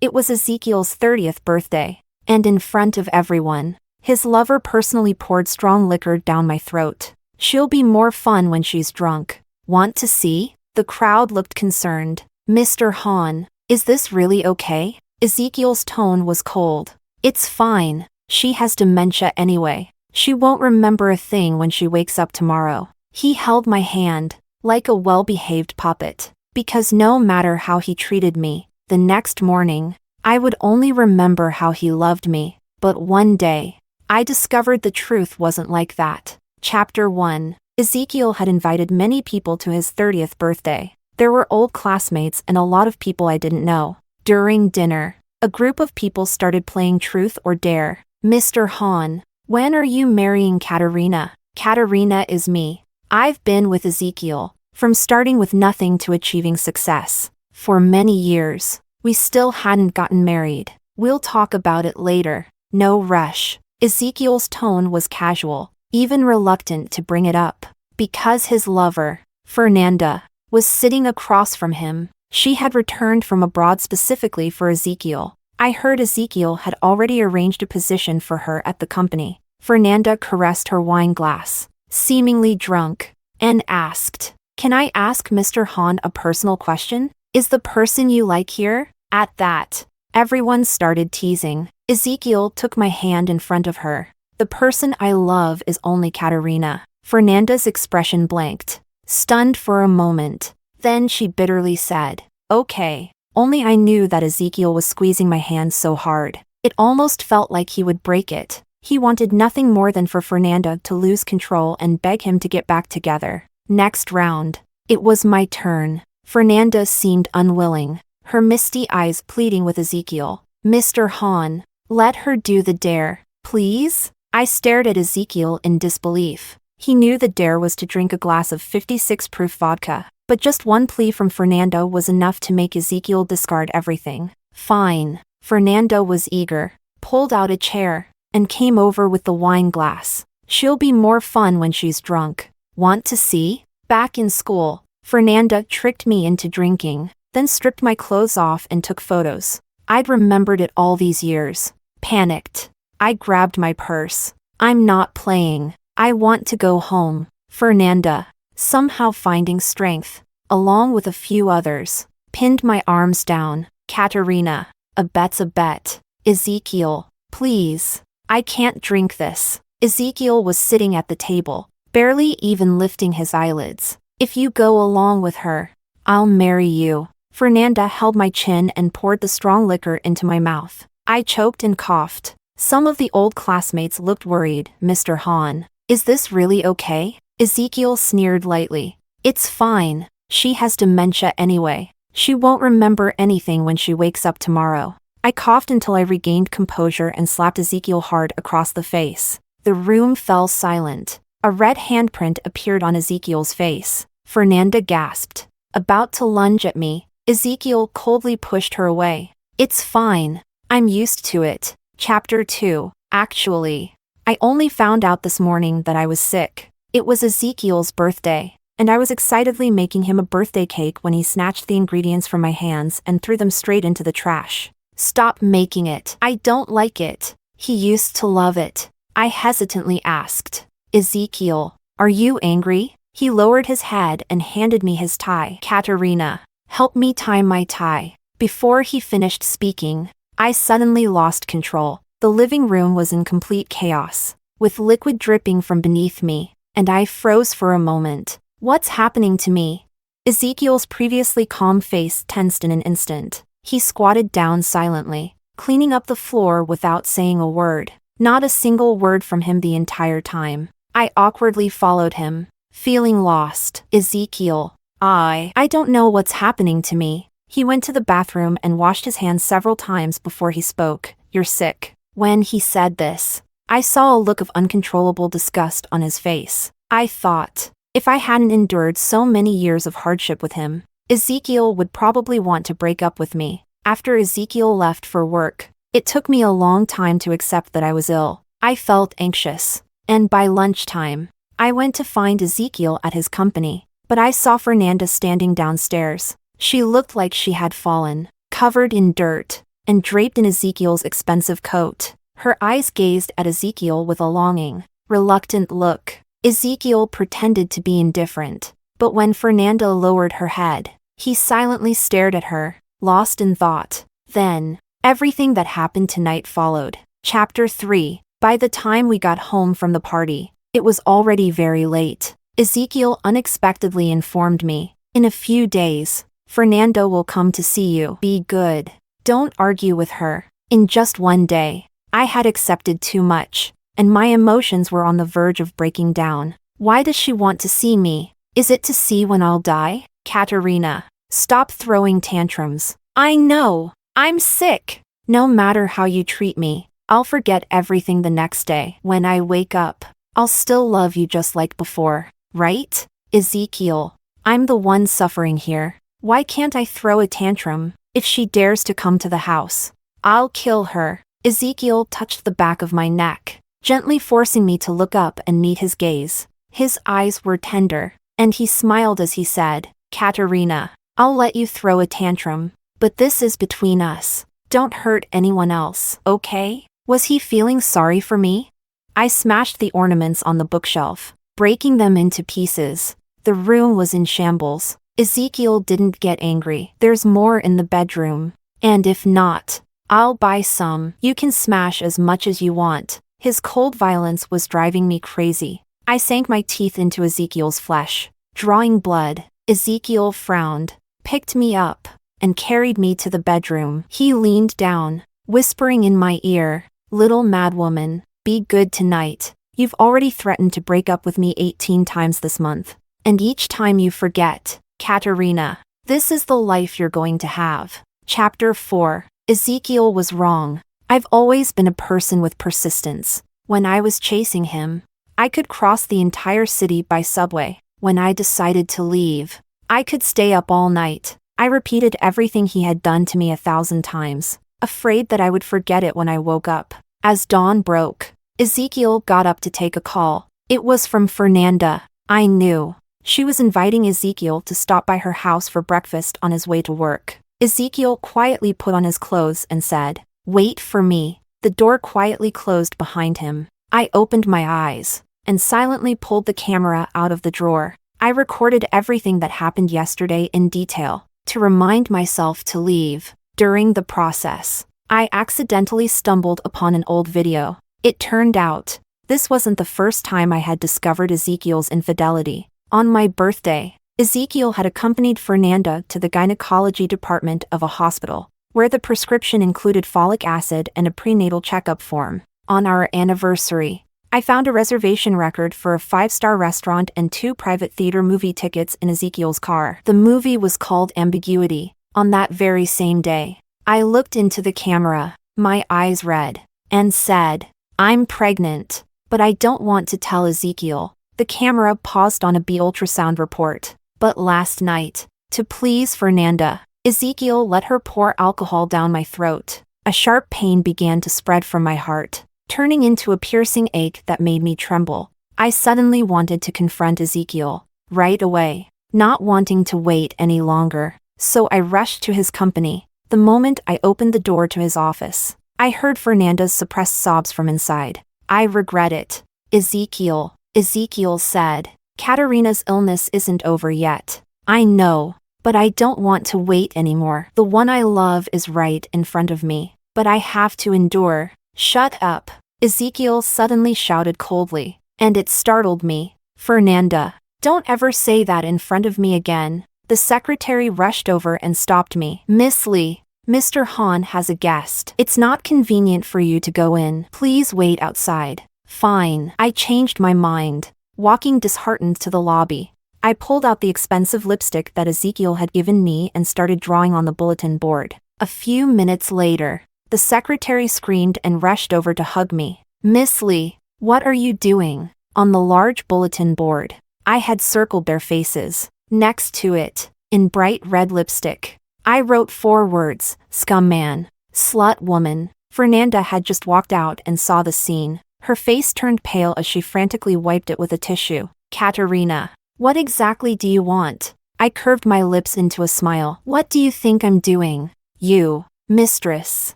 It was Ezekiel's 30th birthday, and in front of everyone, his lover personally poured strong liquor down my throat. "She'll be more fun when she's drunk. Want to see?" The crowd looked concerned. "Mr. Hahn, is this really okay?" Ezekiel's tone was cold. "It's fine. She has dementia anyway. She won't remember a thing when she wakes up tomorrow." He held my hand, like a well-behaved puppet, because no matter how he treated me, the next morning, I would only remember how he loved me. But one day, I discovered the truth wasn't like that. Chapter 1. Ezekiel had invited many people to his 30th birthday. There were old classmates and a lot of people I didn't know. During dinner, a group of people started playing Truth or Dare. "Mr. Hahn, when are you marrying Katerina?" "Katerina is me. I've been with Ezekiel, from starting with nothing to achieving success, for many years. We still hadn't gotten married. We'll talk about it later. No rush." Ezekiel's tone was casual, even reluctant to bring it up, because his lover, Fernanda, was sitting across from him. She had returned from abroad specifically for Ezekiel. I heard Ezekiel had already arranged a position for her at the company. Fernanda caressed her wine glass, seemingly drunk, and asked, "Can I ask Mr. Hahn a personal question? Is the person you like here?" At that, everyone started teasing. Ezekiel took my hand in front of her. "The person I love is only Katerina." Fernanda's expression blanked, stunned for a moment. Then she bitterly said, "Okay." Only I knew that Ezekiel was squeezing my hand so hard. It almost felt like he would break it. He wanted nothing more than for Fernanda to lose control and beg him to get back together. Next round. It was my turn. Fernanda seemed unwilling, her misty eyes pleading with Ezekiel. "Mr. Hahn, let her do the dare, please." I stared at Ezekiel in disbelief. He knew the dare was to drink a glass of 56 proof vodka, but just one plea from Fernanda was enough to make Ezekiel discard everything. "Fine." Fernanda was eager, pulled out a chair, and came over with the wine glass. "She'll be more fun when she's drunk. Want to see?" Back in school, Fernanda tricked me into drinking, then stripped my clothes off and took photos. I'd remembered it all these years. Panicked, I grabbed my purse. "I'm not playing. I want to go home." Fernanda, somehow finding strength, along with a few others, pinned my arms down. "Katerina, a bet's a bet." "Ezekiel, please. I can't drink this." Ezekiel was sitting at the table, barely even lifting his eyelids. "If you go along with her, I'll marry you." Fernanda held my chin and poured the strong liquor into my mouth. I choked and coughed. Some of the old classmates looked worried. "Mr. Hahn, is this really okay?" Ezekiel sneered lightly. "It's fine. She has dementia anyway. She won't remember anything when she wakes up tomorrow." I coughed until I regained composure and slapped Ezekiel hard across the face. The room fell silent. A red handprint appeared on Ezekiel's face. Fernanda gasped. About to lunge at me, Ezekiel coldly pushed her away. "It's fine. I'm used to it." Chapter 2. Actually, I only found out this morning that I was sick. It was Ezekiel's birthday, and I was excitedly making him a birthday cake when he snatched the ingredients from my hands and threw them straight into the trash. "Stop making it. I don't like it." "He used to love it." I hesitantly asked. "Ezekiel, are you angry?" He lowered his head and handed me his tie. "Katerina, help me tie my tie." Before he finished speaking, I suddenly lost control. The living room was in complete chaos, with liquid dripping from beneath me, and I froze for a moment. What's happening to me? Ezekiel's previously calm face tensed in an instant. He squatted down silently, cleaning up the floor without saying a word. Not a single word from him the entire time. I awkwardly followed him, feeling lost. "Ezekiel, I don't know what's happening to me." He went to the bathroom and washed his hands several times before he spoke. "You're sick." When he said this, I saw a look of uncontrollable disgust on his face. I thought, if I hadn't endured so many years of hardship with him, Ezekiel would probably want to break up with me. After Ezekiel left for work, it took me a long time to accept that I was ill. I felt anxious, and by lunchtime, I went to find Ezekiel at his company, but I saw Fernanda standing downstairs. She looked like she had fallen, covered in dirt, and draped in Ezekiel's expensive coat. Her eyes gazed at Ezekiel with a longing, reluctant look. Ezekiel pretended to be indifferent, but when Fernanda lowered her head, he silently stared at her, lost in thought. Then, everything that happened tonight followed. Chapter 3. By the time we got home from the party, it was already very late. Ezekiel unexpectedly informed me, "In a few days, Fernanda will come to see you. Be good. Don't argue with her." In just one day, I had accepted too much, and my emotions were on the verge of breaking down. Why does she want to see me? Is it to see when I'll die? Katerina, stop throwing tantrums. I know. I'm sick. No matter how you treat me, I'll forget everything the next day. When I wake up, I'll still love you just like before, right? Ezekiel, I'm the one suffering here. Why can't I throw a tantrum? If she dares to come to the house, I'll kill her. Ezekiel touched the back of my neck, gently forcing me to look up and meet his gaze. His eyes were tender, and he smiled as he said, "Katerina, I'll let you throw a tantrum, but this is between us. Don't hurt anyone else, okay?" Was he feeling sorry for me? I smashed the ornaments on the bookshelf, breaking them into pieces. The room was in shambles. Ezekiel didn't get angry. "There's more in the bedroom. And if not, I'll buy some. You can smash as much as you want." His cold violence was driving me crazy. I sank my teeth into Ezekiel's flesh, drawing blood. Ezekiel frowned, picked me up, and carried me to the bedroom. He leaned down, whispering in my ear, "Little madwoman, be good tonight. You've already threatened to break up with me 18 times this month. And each time you forget. Katerina, this is the life you're going to have." Chapter 4. Ezekiel was wrong. I've always been a person with persistence. When I was chasing him, I could cross the entire city by subway. When I decided to leave, I could stay up all night. I repeated everything he had done to me 1,000 times, afraid that I would forget it when I woke up. As dawn broke, Ezekiel got up to take a call. It was from Fernanda. I knew. She was inviting Ezekiel to stop by her house for breakfast on his way to work. Ezekiel quietly put on his clothes and said, "Wait for me." The door quietly closed behind him. I opened my eyes and silently pulled the camera out of the drawer. I recorded everything that happened yesterday in detail, to remind myself to leave. During the process, I accidentally stumbled upon an old video. It turned out, this wasn't the first time I had discovered Ezekiel's infidelity. On my birthday, Ezekiel had accompanied Fernanda to the gynecology department of a hospital, where the prescription included folic acid and a prenatal checkup form. On our anniversary, I found a reservation record for a 5-star restaurant and 2 private theater movie tickets in Ezekiel's car. The movie was called Ambiguity. On that very same day, I looked into the camera, my eyes red, and said, "I'm pregnant, but I don't want to tell Ezekiel." The camera paused on a B ultrasound report. But last night, to please Fernanda, Ezekiel let her pour alcohol down my throat. A sharp pain began to spread from my heart, turning into a piercing ache that made me tremble. I suddenly wanted to confront Ezekiel, right away, not wanting to wait any longer. So I rushed to his company. The moment I opened the door to his office, I heard Fernanda's suppressed sobs from inside. "I regret it, Ezekiel," Ezekiel said. "Katerina's illness isn't over yet. I know, but I don't want to wait anymore. The one I love is right in front of me, but I have to endure." "Shut up," Ezekiel suddenly shouted coldly, and it startled me. "Fernanda, don't ever say that in front of me again." The secretary rushed over and stopped me. "Miss Lee, Mr. Han has a guest. It's not convenient for you to go in. Please wait outside." "Fine." I changed my mind, walking disheartened to the lobby. I pulled out the expensive lipstick that Ezekiel had given me and started drawing on the bulletin board. A few minutes later, the secretary screamed and rushed over to hug me. "Miss Lee, what are you doing?" On the large bulletin board, I had circled their faces. Next to it, in bright red lipstick, I wrote 4 words: "Scum man, slut woman." Fernanda had just walked out and saw the scene. Her face turned pale as she frantically wiped it with a tissue. "Katerina, what exactly do you want?" I curved my lips into a smile. "What do you think I'm doing? You, Mistress,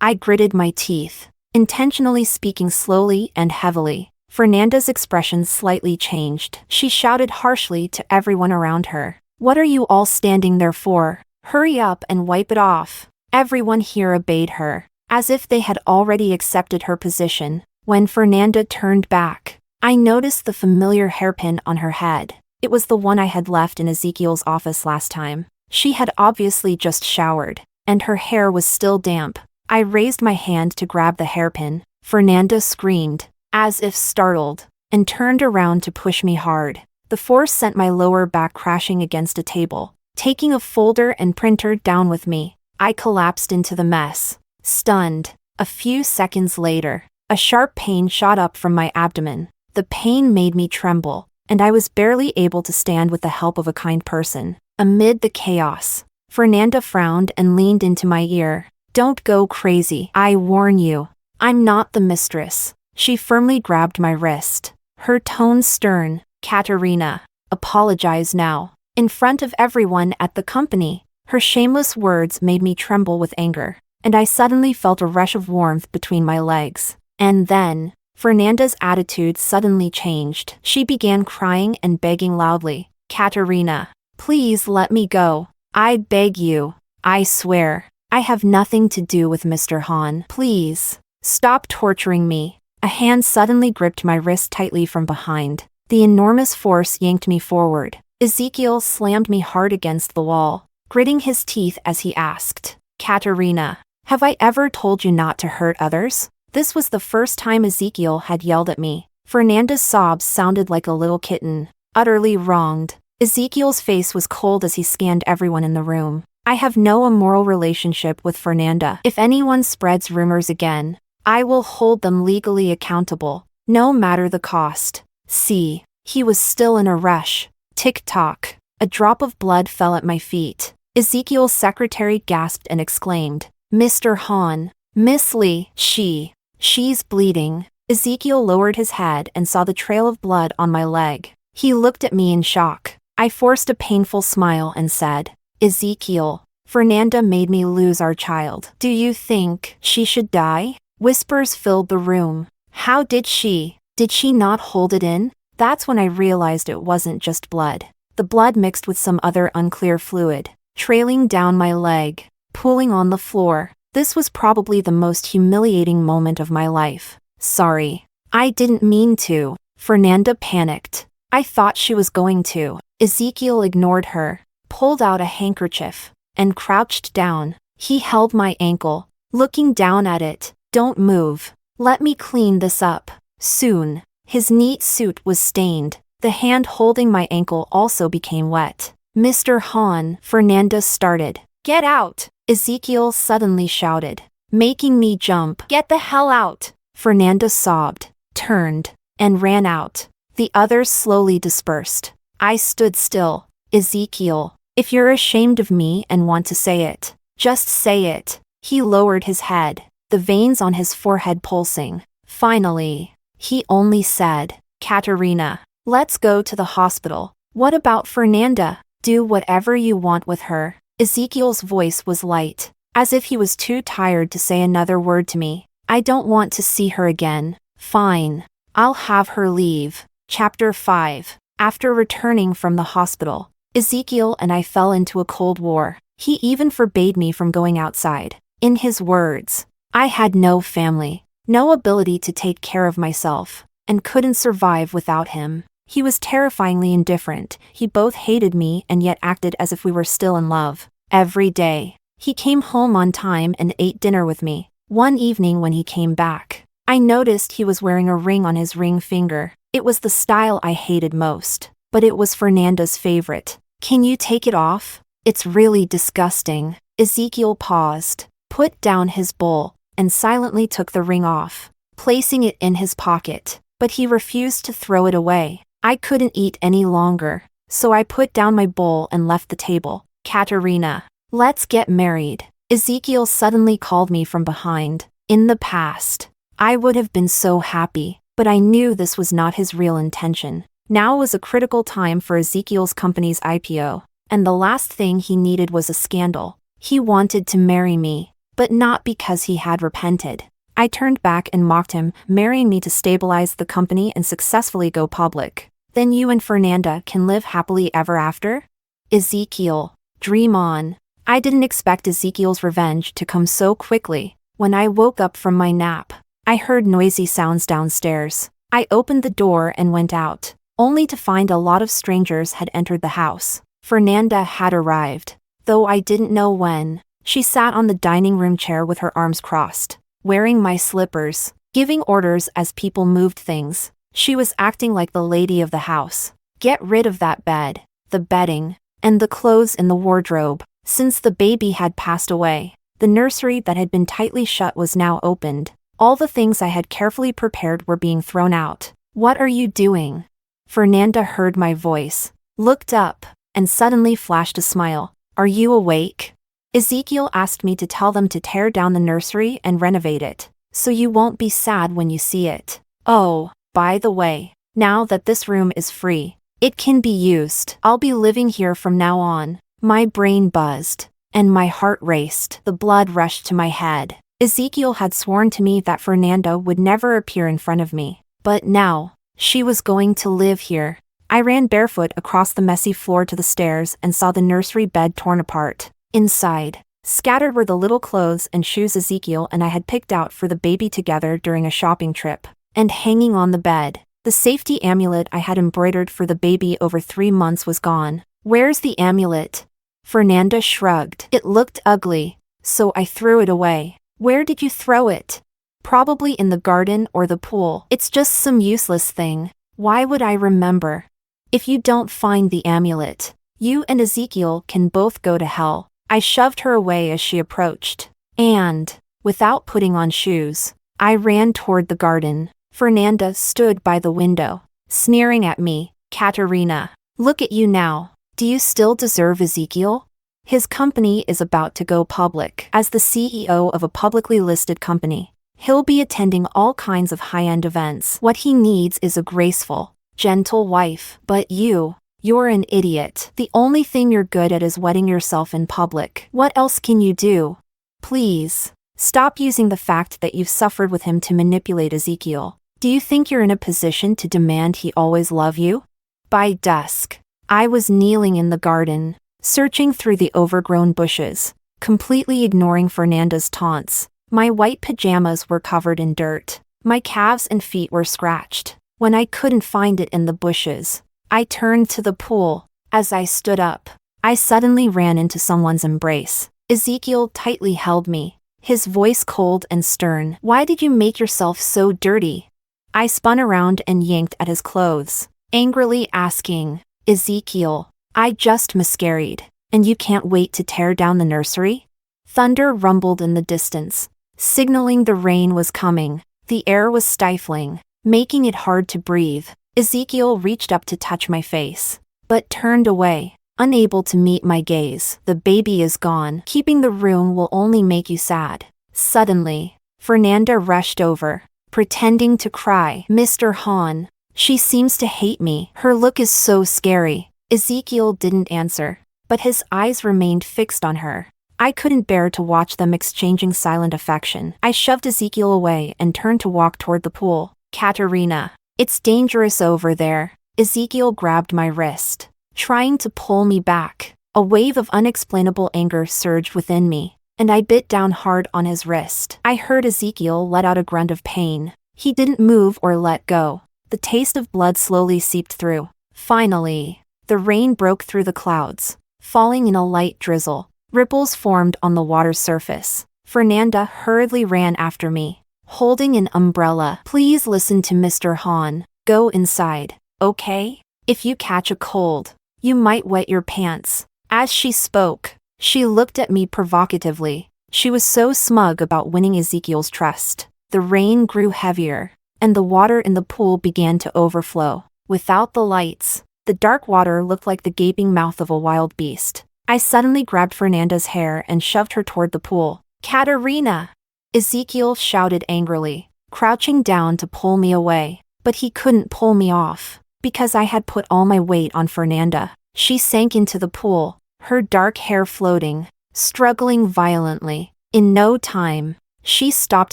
I gritted my teeth, intentionally speaking slowly and heavily. Fernanda's expression slightly changed. She shouted harshly to everyone around her. "What are you all standing there for? Hurry up and wipe it off." Everyone here obeyed her, as if they had already accepted her position. When Fernanda turned back, I noticed the familiar hairpin on her head. It was the one I had left in Ezekiel's office last time. She had obviously just showered, and her hair was still damp. I raised my hand to grab the hairpin. Fernanda screamed, as if startled, and turned around to push me hard. The force sent my lower back crashing against a table, taking a folder and printer down with me. I collapsed into the mess, stunned. A few seconds later, a sharp pain shot up from my abdomen. The pain made me tremble, and I was barely able to stand with the help of a kind person. Amid the chaos, Fernanda frowned and leaned into my ear. "Don't go crazy, I warn you. I'm not the mistress." She firmly grabbed my wrist, her tone stern. "Katerina, apologize now, in front of everyone at the company." Her shameless words made me tremble with anger, and I suddenly felt a rush of warmth between my legs. And then, Fernanda's attitude suddenly changed. She began crying and begging loudly. "Katerina, please let me go. I beg you. I swear, I have nothing to do with Mr. Hahn. Please, stop torturing me." A hand suddenly gripped my wrist tightly from behind. The enormous force yanked me forward. Ezekiel slammed me hard against the wall, gritting his teeth as he asked, "Katerina, have I ever told you not to hurt others?" This was the first time Ezekiel had yelled at me. Fernanda's sobs sounded like a little kitten, utterly wronged. Ezekiel's face was cold as he scanned everyone in the room. "I have no immoral relationship with Fernanda. If anyone spreads rumors again, I will hold them legally accountable, no matter the cost." See, he was still in a rush. Tick-tock. A drop of blood fell at my feet. Ezekiel's secretary gasped and exclaimed, "Mr. Hahn, Miss Lee, she's bleeding." Ezekiel lowered his head and saw the trail of blood on my leg. He looked at me in shock. I forced a painful smile and said, "Ezekiel, Fernanda made me lose our child. Do you think she should die?" Whispers filled the room. "How did she? Did she not hold it in?" That's when I realized it wasn't just blood. The blood mixed with some other unclear fluid, trailing down my leg, pooling on the floor. This was probably the most humiliating moment of my life. "Sorry. I didn't mean to." Fernanda panicked. I thought she was going to. Ezekiel ignored her, pulled out a handkerchief, and crouched down. He held my ankle, looking down at it. "Don't move. Let me clean this up." Soon, his neat suit was stained. The hand holding my ankle also became wet. "Mr. Hahn," Fernanda started. "Get out!" Ezekiel suddenly shouted, making me jump. "Get the hell out!" Fernanda sobbed, turned, and ran out. The others slowly dispersed. I stood still. "Ezekiel, if you're ashamed of me and want to say it, just say it." He lowered his head, the veins on his forehead pulsing. Finally, he only said, "Katerina, let's go to the hospital." "What about Fernanda?" "Do whatever you want with her." Ezekiel's voice was light, as if he was too tired to say another word to me. "I don't want to see her again." "Fine. I'll have her leave." Chapter 5. After returning from the hospital, Ezekiel and I fell into a cold war. He even forbade me from going outside. In his words, I had no family, no ability to take care of myself, and couldn't survive without him. He was terrifyingly indifferent. He both hated me and yet acted as if we were still in love. Every day, he came home on time and ate dinner with me. One evening when he came back, I noticed he was wearing a ring on his ring finger. It was the style I hated most, but it was Fernanda's favorite. "Can you take it off? It's really disgusting." Ezekiel paused, put down his bowl, and silently took the ring off, placing it in his pocket. But he refused to throw it away. I couldn't eat any longer, so I put down my bowl and left the table. "Katerina, let's get married." Ezekiel suddenly called me from behind. In the past, I would have been so happy, but I knew this was not his real intention. Now was a critical time for Ezekiel's company's IPO, and the last thing he needed was a scandal. He wanted to marry me. but not because he had repented. I turned back and mocked him, marrying me to stabilize the company and successfully go public. Then you and Fernanda can live happily ever after? Ezekiel, dream on. I didn't expect Ezekiel's revenge to come so quickly. When I woke up from my nap, I heard noisy sounds downstairs. I opened the door and went out, only to find a lot of strangers had entered the house. Fernanda had arrived, though I didn't know when. She sat on the dining room chair with her arms crossed, wearing my slippers, giving orders as people moved things. She was acting like the lady of the house. Get rid of that bed, the bedding, and the clothes in the wardrobe. Since the baby had passed away, the nursery that had been tightly shut was now opened. All the things I had carefully prepared were being thrown out. What are you doing? Fernanda heard my voice, looked up, and suddenly flashed a smile. Are you awake? Ezekiel asked me to tell them to tear down the nursery and renovate it, so you won't be sad when you see it. Oh, by the way, now that this room is free, it can be used. I'll be living here from now on. My brain buzzed, and my heart raced. The blood rushed to my head. Ezekiel had sworn to me that Fernanda would never appear in front of me, but now, she was going to live here. I ran barefoot across the messy floor to the stairs and saw the nursery bed torn apart. Inside, scattered were the little clothes and shoes Ezekiel and I had picked out for the baby together during a shopping trip. And hanging on the bed, the safety amulet I had embroidered for the baby over 3 months was gone. Where's the amulet? Fernanda shrugged. It looked ugly, so I threw it away. Where did you throw it? Probably in the garden or the pool. It's just some useless thing. Why would I remember? If you don't find the amulet, you and Ezekiel can both go to hell. I shoved her away as she approached. And, without putting on shoes, I ran toward the garden. Fernanda stood by the window, sneering at me. Katerina, look at you now. Do you still deserve Ezekiel? His company is about to go public. As the CEO of a publicly listed company, he'll be attending all kinds of high-end events. What he needs is a graceful, gentle wife. But you're an idiot. The only thing you're good at is wetting yourself in public. What else can you do? Please, stop using the fact that you've suffered with him to manipulate Ezekiel. Do you think you're in a position to demand he always love you? By dusk, I was kneeling in the garden, searching through the overgrown bushes, completely ignoring Fernanda's taunts. My white pajamas were covered in dirt. My calves and feet were scratched. When I couldn't find it in the bushes, I turned to the pool. As I stood up, I suddenly ran into someone's embrace. Ezekiel tightly held me, his voice cold and stern. Why did you make yourself so dirty? I spun around and yanked at his clothes, angrily asking, Ezekiel, I just miscarried, and you can't wait to tear down the nursery? Thunder rumbled in the distance, signaling the rain was coming. The air was stifling, making it hard to breathe. Ezekiel reached up to touch my face, but turned away, unable to meet my gaze. The baby is gone. Keeping the room will only make you sad. Suddenly, Fernanda rushed over, pretending to cry. Mr. Hahn, she seems to hate me. Her look is so scary. Ezekiel didn't answer, but his eyes remained fixed on her. I couldn't bear to watch them exchanging silent affection. I shoved Ezekiel away and turned to walk toward the pool. Katerina, it's dangerous over there. Ezekiel grabbed my wrist, trying to pull me back. A wave of unexplainable anger surged within me, and I bit down hard on his wrist. I heard Ezekiel let out a grunt of pain. He didn't move or let go. The taste of blood slowly seeped through. Finally, the rain broke through the clouds, falling in a light drizzle. Ripples formed on the water's surface. Fernanda hurriedly ran after me, holding an umbrella. Please listen to Mr. Hahn. Go inside, okay? If you catch a cold, you might wet your pants. As she spoke, she looked at me provocatively. She was so smug about winning Ezekiel's trust. The rain grew heavier, and the water in the pool began to overflow. Without the lights, the dark water looked like the gaping mouth of a wild beast. I suddenly grabbed Fernanda's hair and shoved her toward the pool. Katerina! Ezekiel shouted angrily, crouching down to pull me away. But he couldn't pull me off, because I had put all my weight on Fernanda. She sank into the pool, her dark hair floating, struggling violently. In no time, she stopped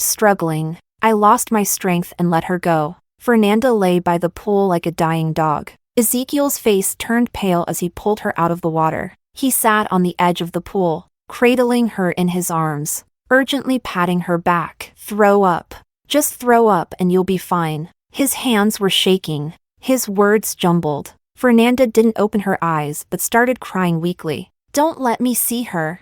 struggling. I lost my strength and let her go. Fernanda lay by the pool like a dying dog. Ezekiel's face turned pale as he pulled her out of the water. He sat on the edge of the pool, cradling her in his arms, urgently patting her back. Throw up. Just throw up and you'll be fine. His hands were shaking. His words jumbled. Fernanda didn't open her eyes but started crying weakly. Don't let me see her.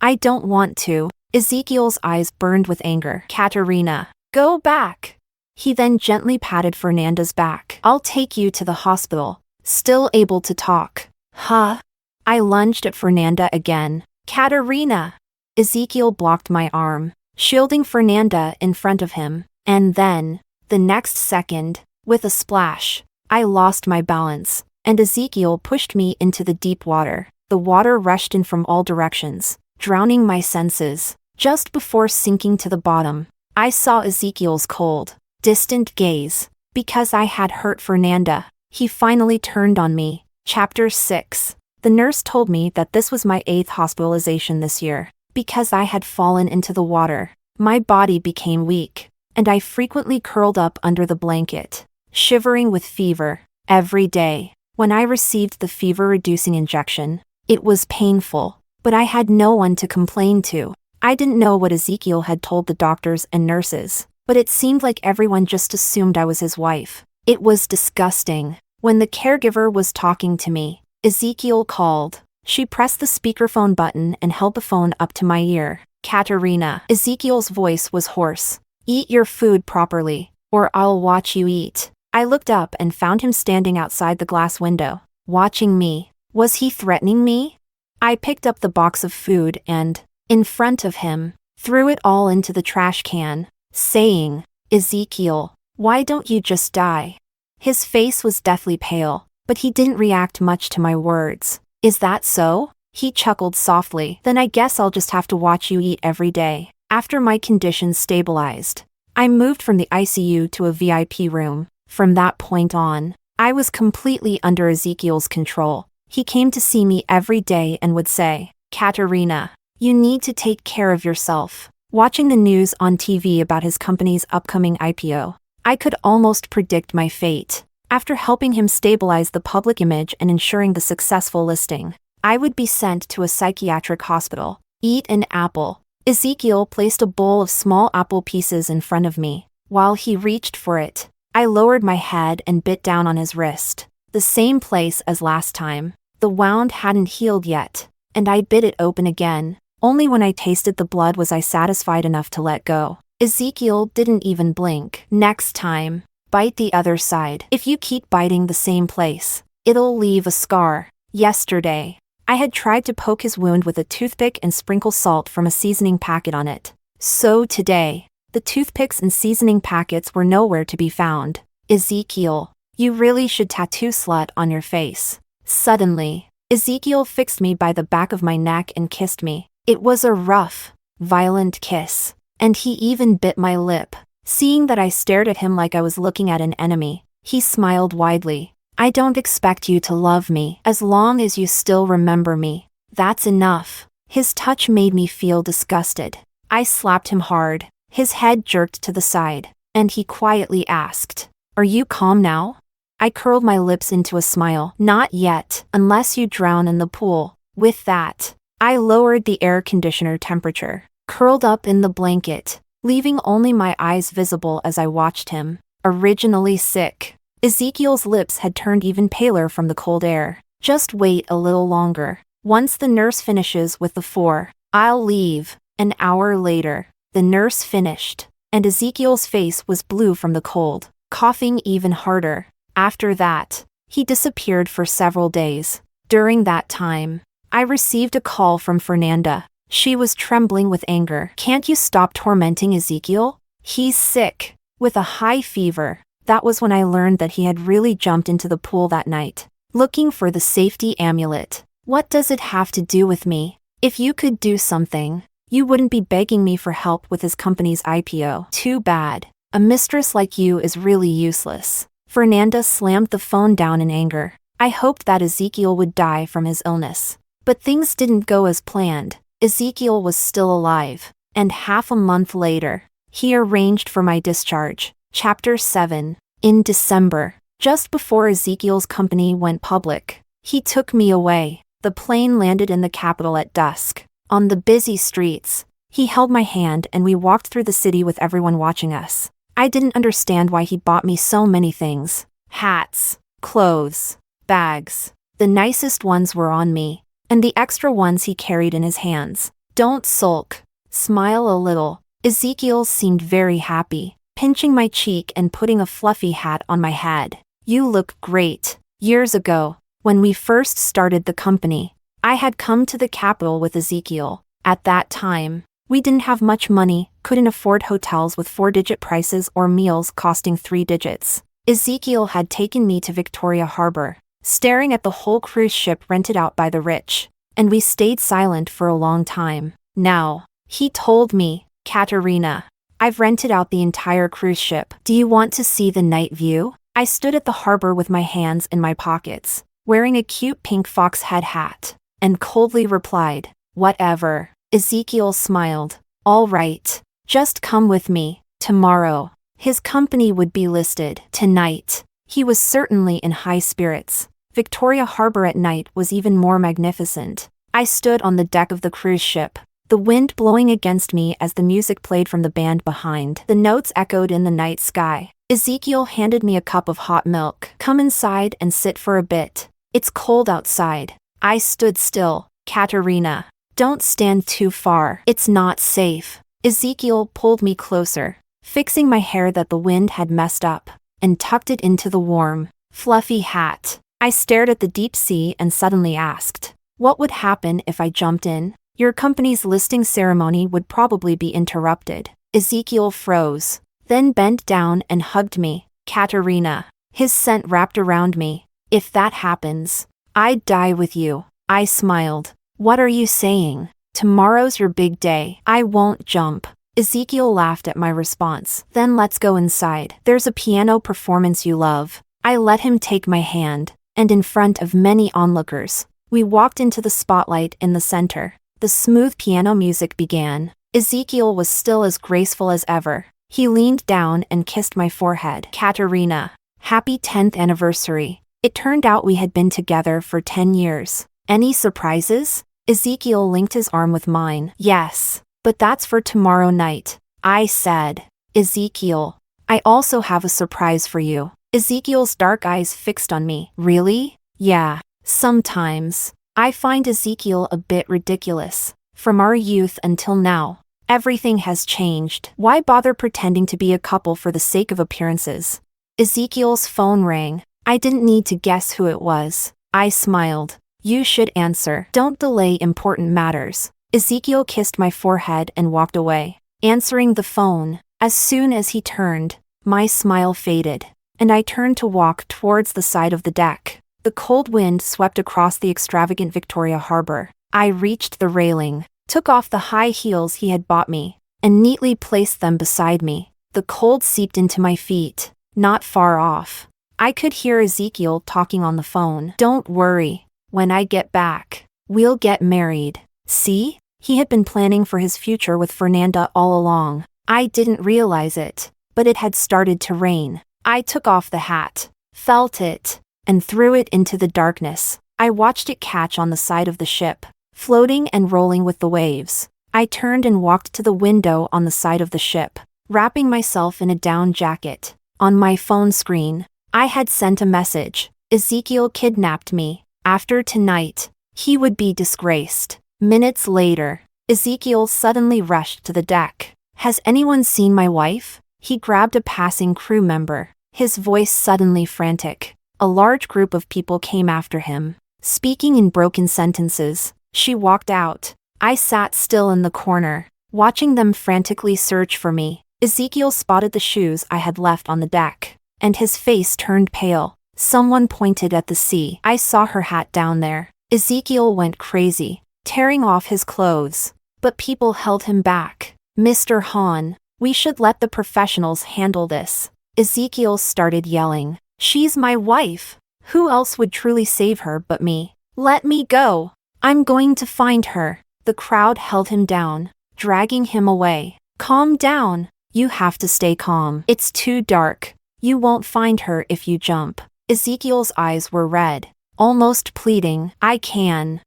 I don't want to. Ezekiel's eyes burned with anger. Katerina, go back. He then gently patted Fernanda's back. I'll take you to the hospital. Still able to talk. Huh? I lunged at Fernanda again. Katerina! Ezekiel blocked my arm, shielding Fernanda in front of him. And then, the next second, with a splash, I lost my balance, and Ezekiel pushed me into the deep water. The water rushed in from all directions, drowning my senses. Just before sinking to the bottom, I saw Ezekiel's cold, distant gaze. Because I had hurt Fernanda, he finally turned on me. Chapter 6. The nurse told me that this was my 8th hospitalization this year. Because I had fallen into the water, my body became weak, and I frequently curled up under the blanket, shivering with fever. Every day, when I received the fever-reducing injection, it was painful, but I had no one to complain to. I didn't know what Ezekiel had told the doctors and nurses, but it seemed like everyone just assumed I was his wife. It was disgusting. When the caregiver was talking to me, Ezekiel called. She pressed the speakerphone button and held the phone up to my ear. Katerina. Ezekiel's voice was hoarse. Eat your food properly, or I'll watch you eat. I looked up and found him standing outside the glass window, watching me. Was he threatening me? I picked up the box of food and, in front of him, threw it all into the trash can, saying, Ezekiel, why don't you just die? His face was deathly pale, but he didn't react much to my words. Is that so? He chuckled softly. Then I guess I'll just have to watch you eat every day. After my condition stabilized, I moved from the ICU to a VIP room. From that point on, I was completely under Ezekiel's control. He came to see me every day and would say, Katerina, you need to take care of yourself. Watching the news on TV about his company's upcoming IPO, I could almost predict my fate. After helping him stabilize the public image and ensuring the successful listing, I would be sent to a psychiatric hospital. Eat an apple. Ezekiel placed a bowl of small apple pieces in front of me. While he reached for it, I lowered my head and bit down on his wrist. The same place as last time. The wound hadn't healed yet, and I bit it open again. Only when I tasted the blood was I satisfied enough to let go. Ezekiel didn't even blink. Next time, bite the other side. If you keep biting the same place, it'll leave a scar. Yesterday, I had tried to poke his wound with a toothpick and sprinkle salt from a seasoning packet on it. So today, the toothpicks and seasoning packets were nowhere to be found. Ezekiel, you really should tattoo slut on your face. Suddenly, Ezekiel fixed me by the back of my neck and kissed me. It was a rough, violent kiss, and he even bit my lip. Seeing that I stared at him like I was looking at an enemy, he smiled widely. I don't expect you to love me. As long as you still remember me, that's enough. His touch made me feel disgusted. I slapped him hard. His head jerked to the side, and he quietly asked, Are you calm now? I curled my lips into a smile. Not yet, unless you drown in the pool. With that, I lowered the air conditioner temperature, curled up in the blanket, leaving only my eyes visible as I watched him. Originally sick, Ezekiel's lips had turned even paler from the cold air. Just wait a little longer. Once the nurse finishes with the 4, I'll leave. An hour later, the nurse finished, and Ezekiel's face was blue from the cold, coughing even harder. After that, he disappeared for several days. During that time, I received a call from Fernanda. She was trembling with anger. Can't you stop tormenting Ezekiel? He's sick, with a high fever. That was when I learned that he had really jumped into the pool that night, looking for the safety amulet. What does it have to do with me? If you could do something, you wouldn't be begging me for help with his company's IPO. Too bad. A mistress like you is really useless. Fernanda slammed the phone down in anger. I hoped that Ezekiel would die from his illness. But things didn't go as planned. Ezekiel was still alive, and half a month later, he arranged for my discharge. Chapter 7. In December, just before Ezekiel's company went public, he took me away. The plane landed in the capital at dusk. On the busy streets, he held my hand and we walked through the city with everyone watching us. I didn't understand why he bought me so many things. Hats, clothes, bags. The nicest ones were on me, and the extra ones he carried in his hands. Don't sulk. Smile a little. Ezekiel seemed very happy, pinching my cheek and putting a fluffy hat on my head. You look great. Years ago, when we first started the company, I had come to the capital with Ezekiel. At that time, we didn't have much money, couldn't afford hotels with 4-digit prices or meals costing 3 digits. Ezekiel had taken me to Victoria Harbor, staring at the whole cruise ship rented out by the rich, and we stayed silent for a long time. Now, he told me, Katerina, I've rented out the entire cruise ship. Do you want to see the night view? I stood at the harbor with my hands in my pockets, wearing a cute pink fox head hat, and coldly replied, whatever. Ezekiel smiled. All right, just come with me. Tomorrow, his company would be listed. Tonight, he was certainly in high spirits. Victoria Harbor at night was even more magnificent. I stood on the deck of the cruise ship, the wind blowing against me as the music played from the band behind. The notes echoed in the night sky. Ezekiel handed me a cup of hot milk. Come inside and sit for a bit. It's cold outside. I stood still. Katerina, don't stand too far. It's not safe. Ezekiel pulled me closer, fixing my hair that the wind had messed up, and tucked it into the warm, fluffy hat. I stared at the deep sea and suddenly asked, what would happen if I jumped in? Your company's listing ceremony would probably be interrupted. Ezekiel froze, then bent down and hugged me. Katerina, his scent wrapped around me. If that happens, I'd die with you. I smiled. What are you saying? Tomorrow's your big day. I won't jump. Ezekiel laughed at my response. Then let's go inside. There's a piano performance you love. I let him take my hand, and in front of many onlookers, we walked into the spotlight in the center. The smooth piano music began. Ezekiel was still as graceful as ever. He leaned down and kissed my forehead. Katerina, happy 10th anniversary. It turned out we had been together for 10 years. Any surprises? Ezekiel linked his arm with mine. Yes, but that's for tomorrow night, I said. Ezekiel, I also have a surprise for you. Ezekiel's dark eyes fixed on me. Really? Yeah, sometimes. I find Ezekiel a bit ridiculous. From our youth until now, everything has changed. Why bother pretending to be a couple for the sake of appearances? Ezekiel's phone rang. I didn't need to guess who it was. I smiled. You should answer. Don't delay important matters. Ezekiel kissed my forehead and walked away, answering the phone. As soon as he turned, my smile faded, and I turned to walk towards the side of the deck. The cold wind swept across the extravagant Victoria Harbor. I reached the railing, took off the high heels he had bought me, and neatly placed them beside me. The cold seeped into my feet. Not far off, I could hear Ezekiel talking on the phone. Don't worry. When I get back, we'll get married. See? He had been planning for his future with Fernanda all along. I didn't realize it, but it had started to rain. I took off the hat, felt it, and threw it into the darkness. I watched it catch on the side of the ship, floating and rolling with the waves. I turned and walked to the window on the side of the ship, wrapping myself in a down jacket. On my phone screen, I had sent a message. Ezekiel kidnapped me. After tonight, he would be disgraced. Minutes later, Ezekiel suddenly rushed to the deck. Has anyone seen my wife? He grabbed a passing crew member, his voice suddenly frantic. A large group of people came after him, speaking in broken sentences. She walked out. I sat still in the corner, watching them frantically search for me. Ezekiel spotted the shoes I had left on the deck, and his face turned pale. Someone pointed at the sea. I saw her hat down there. Ezekiel went crazy, tearing off his clothes, but people held him back. Mr. Hahn, we should let the professionals handle this. Ezekiel started yelling. She's my wife. Who else would truly save her but me? Let me go. I'm going to find her. The crowd held him down, dragging him away. Calm down. You have to stay calm. It's too dark. You won't find her if you jump. Ezekiel's eyes were red, almost pleading. I can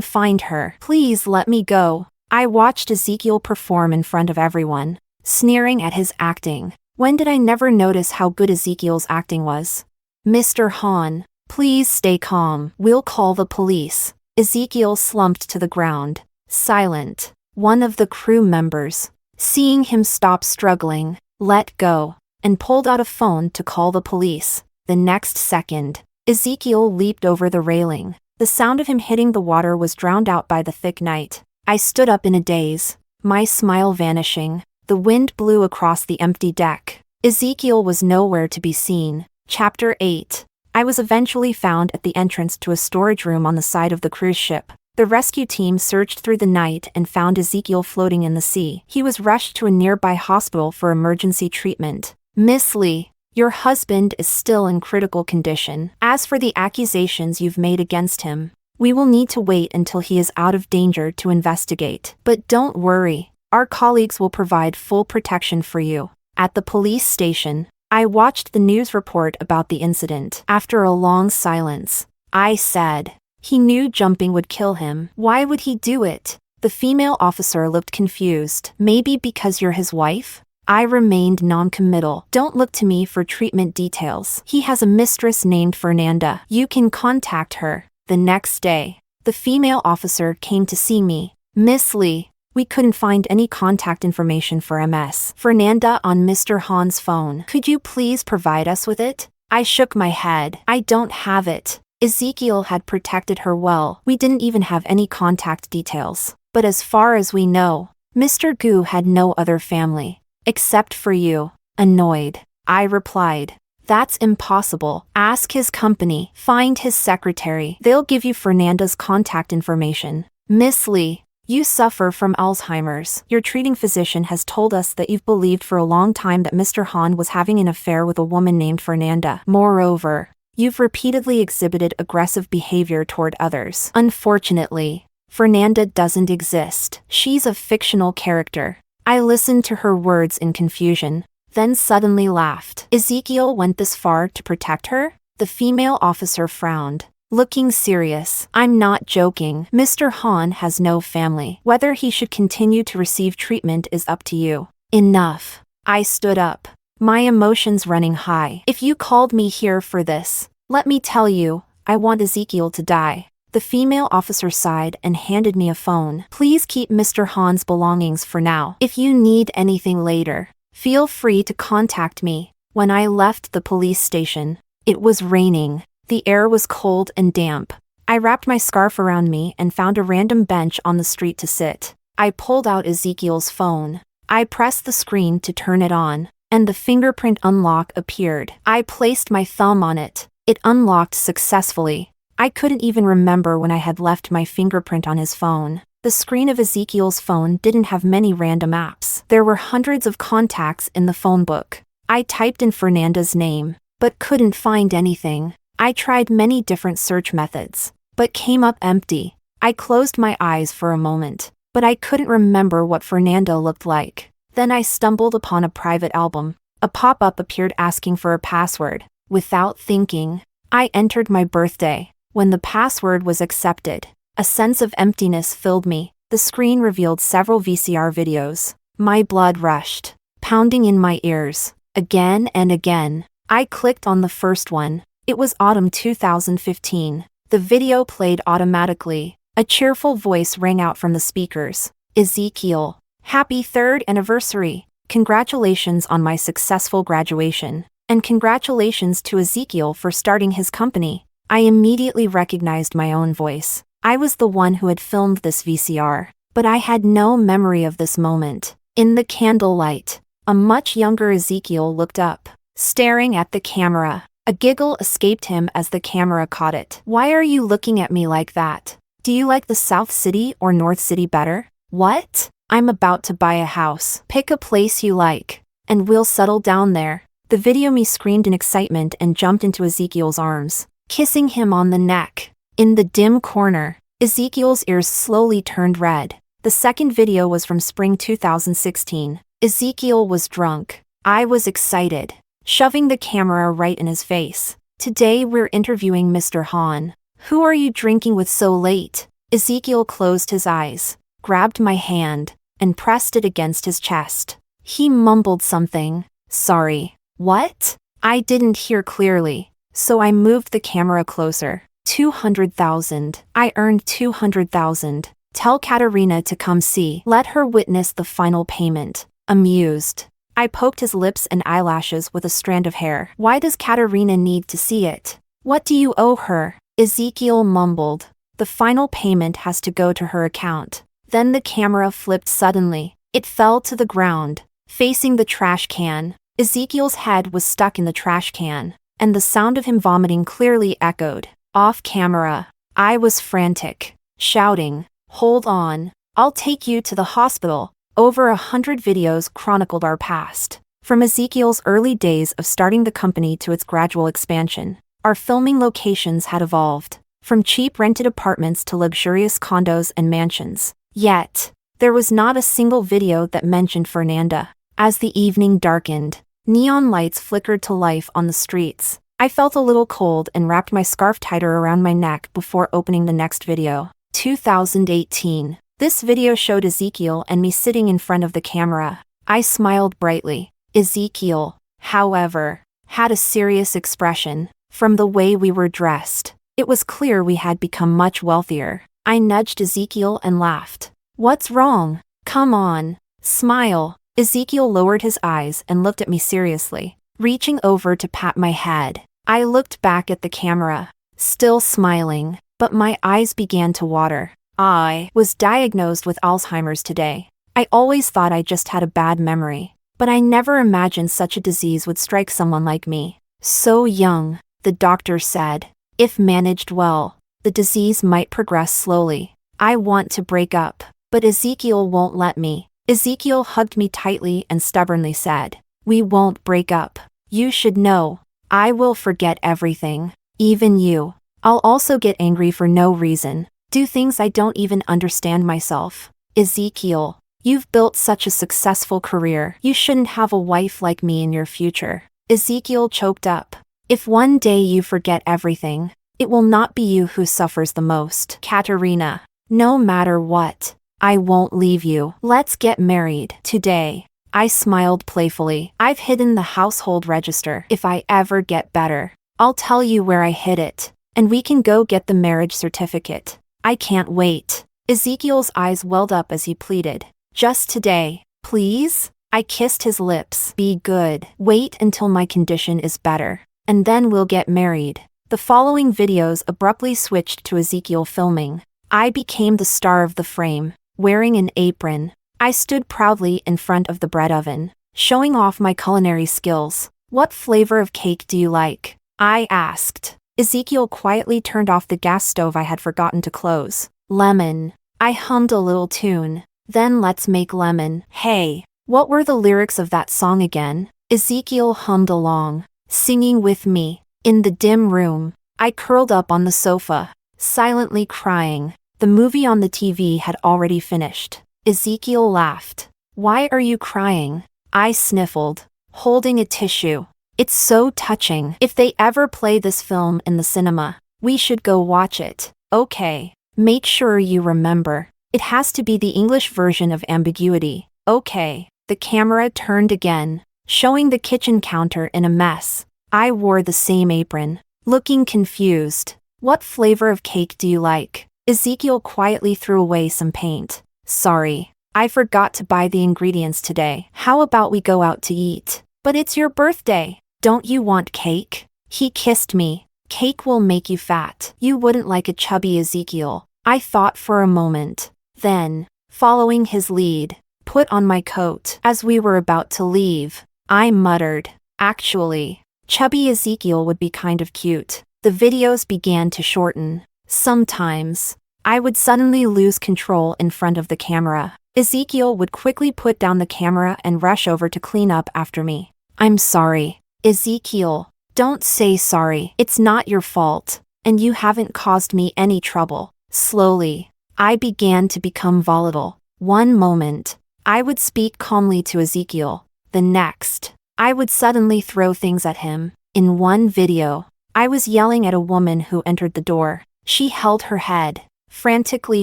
find her. Please let me go. I watched Ezekiel perform in front of everyone, sneering at his acting. When did I never notice how good Ezekiel's acting was? Mr. Hahn, please stay calm. We'll call the police. Ezekiel slumped to the ground, silent. One of the crew members, seeing him stop struggling, let go, and pulled out a phone to call the police. The next second, Ezekiel leaped over the railing. The sound of him hitting the water was drowned out by the thick night. I stood up in a daze, my smile vanishing. The wind blew across the empty deck. Ezekiel was nowhere to be seen. Chapter 8. I was eventually found at the entrance to a storage room on the side of the cruise ship. The rescue team searched through the night and found Ezekiel floating in the sea. He was rushed to a nearby hospital for emergency treatment. Miss Lee, your husband is still in critical condition. As for the accusations you've made against him, we will need to wait until he is out of danger to investigate. But don't worry, our colleagues will provide full protection for you. At the police station, I watched the news report about the incident. After a long silence, I said, he knew jumping would kill him. Why would he do it? The female officer looked confused. Maybe because you're his wife? I remained non-committal. Don't look to me for treatment details. He has a mistress named Fernanda. You can contact her. The next day, the female officer came to see me. Miss Lee, we couldn't find any contact information for Ms. Fernanda on Mr. Hahn's phone. Could you please provide us with it? I shook my head. I don't have it. Ezekiel had protected her well. We didn't even have any contact details. But as far as we know, Mr. Gu had no other family. Except for you. Annoyed, I replied. That's impossible. Ask his company. Find his secretary. They'll give you Fernanda's contact information. Miss Lee, you suffer from Alzheimer's. Your treating physician has told us that you've believed for a long time that Mr. Hahn was having an affair with a woman named Fernanda. Moreover, you've repeatedly exhibited aggressive behavior toward others. Unfortunately, Fernanda doesn't exist. She's a fictional character. I listened to her words in confusion, then suddenly laughed. Ezekiel went this far to protect her? The female officer frowned, looking serious. I'm not joking. Mr. Hahn has no family. Whether he should continue to receive treatment is up to you. Enough. I stood up, my emotions running high. If you called me here for this, let me tell you, I want Ezekiel to die. The female officer sighed and handed me a phone. Please keep Mr. Hahn's belongings for now. If you need anything later, feel free to contact me. When I left the police station, it was raining. The air was cold and damp. I wrapped my scarf around me and found a random bench on the street to sit. I pulled out Ezekiel's phone. I pressed the screen to turn it on, and the fingerprint unlock appeared. I placed my thumb on it. It unlocked successfully. I couldn't even remember when I had left my fingerprint on his phone. The screen of Ezekiel's phone didn't have many random apps. There were hundreds of contacts in the phone book. I typed in Fernanda's name, but couldn't find anything. I tried many different search methods, but came up empty. I closed my eyes for a moment, but I couldn't remember what Fernanda looked like. Then I stumbled upon a private album. A pop-up appeared asking for a password. Without thinking, I entered my birthday. When the password was accepted, a sense of emptiness filled me. The screen revealed several VCR videos. My blood rushed, pounding in my ears. Again and again, I clicked on the first one. It was autumn 2015. The video played automatically. A cheerful voice rang out from the speakers. Ezekiel, happy 3rd anniversary. Congratulations on my successful graduation. And congratulations to Ezekiel for starting his company. I immediately recognized my own voice. I was the one who had filmed this VCR, but I had no memory of this moment. In the candlelight, a much younger Ezekiel looked up, staring at the camera. A giggle escaped him as the camera caught it. Why are you looking at me like that? Do you like the South City or North City better? What? I'm about to buy a house. Pick a place you like, and we'll settle down there. The video me screamed in excitement and jumped into Ezekiel's arms, kissing him on the neck. In the dim corner, Ezekiel's ears slowly turned red. The second video was from spring 2016. Ezekiel was drunk. I was excited, shoving the camera right in his face. Today we're interviewing Mr. Han. Who are you drinking with so late? Ezekiel closed his eyes, grabbed my hand, and pressed it against his chest. He mumbled something. Sorry. What? I didn't hear clearly, so I moved the camera closer. 200,000. I earned 200,000. Tell Katerina to come see. Let her witness the final payment. Amused. I poked his lips and eyelashes with a strand of hair. Why does Katerina need to see it? What do you owe her? Ezekiel mumbled. The final payment has to go to her account. Then the camera flipped suddenly. It fell to the ground, facing the trash can. Ezekiel's head was stuck in the trash can, and the sound of him vomiting clearly echoed. Off camera, I was frantic, shouting, "Hold on, I'll take you to the hospital." Over 100 videos chronicled our past. From Ezekiel's early days of starting the company to its gradual expansion, our filming locations had evolved, from cheap rented apartments to luxurious condos and mansions. Yet, there was not a single video that mentioned Fernanda. As the evening darkened, neon lights flickered to life on the streets. I felt a little cold and wrapped my scarf tighter around my neck before opening the next video. 2018. This video showed Ezekiel and me sitting in front of the camera. I smiled brightly. Ezekiel, however, had a serious expression. From the way we were dressed, it was clear we had become much wealthier. I nudged Ezekiel and laughed. What's wrong? Come on, smile. Ezekiel lowered his eyes and looked at me seriously, reaching over to pat my head. I looked back at the camera, still smiling, but my eyes began to water. I was diagnosed with Alzheimer's today. I always thought I just had a bad memory, but I never imagined such a disease would strike someone like me. So young, the doctor said. If managed well, the disease might progress slowly. I want to break up, but Ezekiel won't let me. Ezekiel hugged me tightly and stubbornly said, "We won't break up. You should know. I will forget everything. Even you. I'll also get angry for no reason. Do things I don't even understand myself. Ezekiel, you've built such a successful career. You shouldn't have a wife like me in your future." Ezekiel choked up. If one day you forget everything, it will not be you who suffers the most. Katerina, no matter what, I won't leave you. Let's get married today. I smiled playfully. I've hidden the household register. If I ever get better, I'll tell you where I hid it, and we can go get the marriage certificate. I can't wait. Ezekiel's eyes welled up as he pleaded. Just today, please? I kissed his lips. Be good. Wait until my condition is better, and then we'll get married. The following videos abruptly switched to Ezekiel filming. I became the star of the frame, wearing an apron. I stood proudly in front of the bread oven, showing off my culinary skills. What flavor of cake do you like? I asked. Ezekiel quietly turned off the gas stove I had forgotten to close. Lemon. I hummed a little tune. Then let's make lemon. Hey, what were the lyrics of that song again? Ezekiel hummed along, singing with me. In the dim room, I curled up on the sofa, silently crying. The movie on the TV had already finished. Ezekiel laughed. Why are you crying? I sniffled, holding a tissue. It's so touching. If they ever play this film in the cinema, we should go watch it. Okay. Make sure you remember. It has to be the English version of Ambiguity. Okay. The camera turned again, showing the kitchen counter in a mess. I wore the same apron, looking confused. What flavor of cake do you like? Ezekiel quietly threw away some paint. Sorry, I forgot to buy the ingredients today. How about we go out to eat? But it's your birthday. Don't you want cake? He kissed me. Cake will make you fat. You wouldn't like a chubby Ezekiel. I thought for a moment. Then, following his lead, put on my coat. As we were about to leave, I muttered, actually, chubby Ezekiel would be kind of cute. The videos began to shorten. Sometimes, I would suddenly lose control in front of the camera. Ezekiel would quickly put down the camera and rush over to clean up after me. I'm sorry. Ezekiel, don't say sorry. It's not your fault, and you haven't caused me any trouble. Slowly, I began to become volatile. One moment, I would speak calmly to Ezekiel. The next, I would suddenly throw things at him. In one video, I was yelling at a woman who entered the door. She held her head, frantically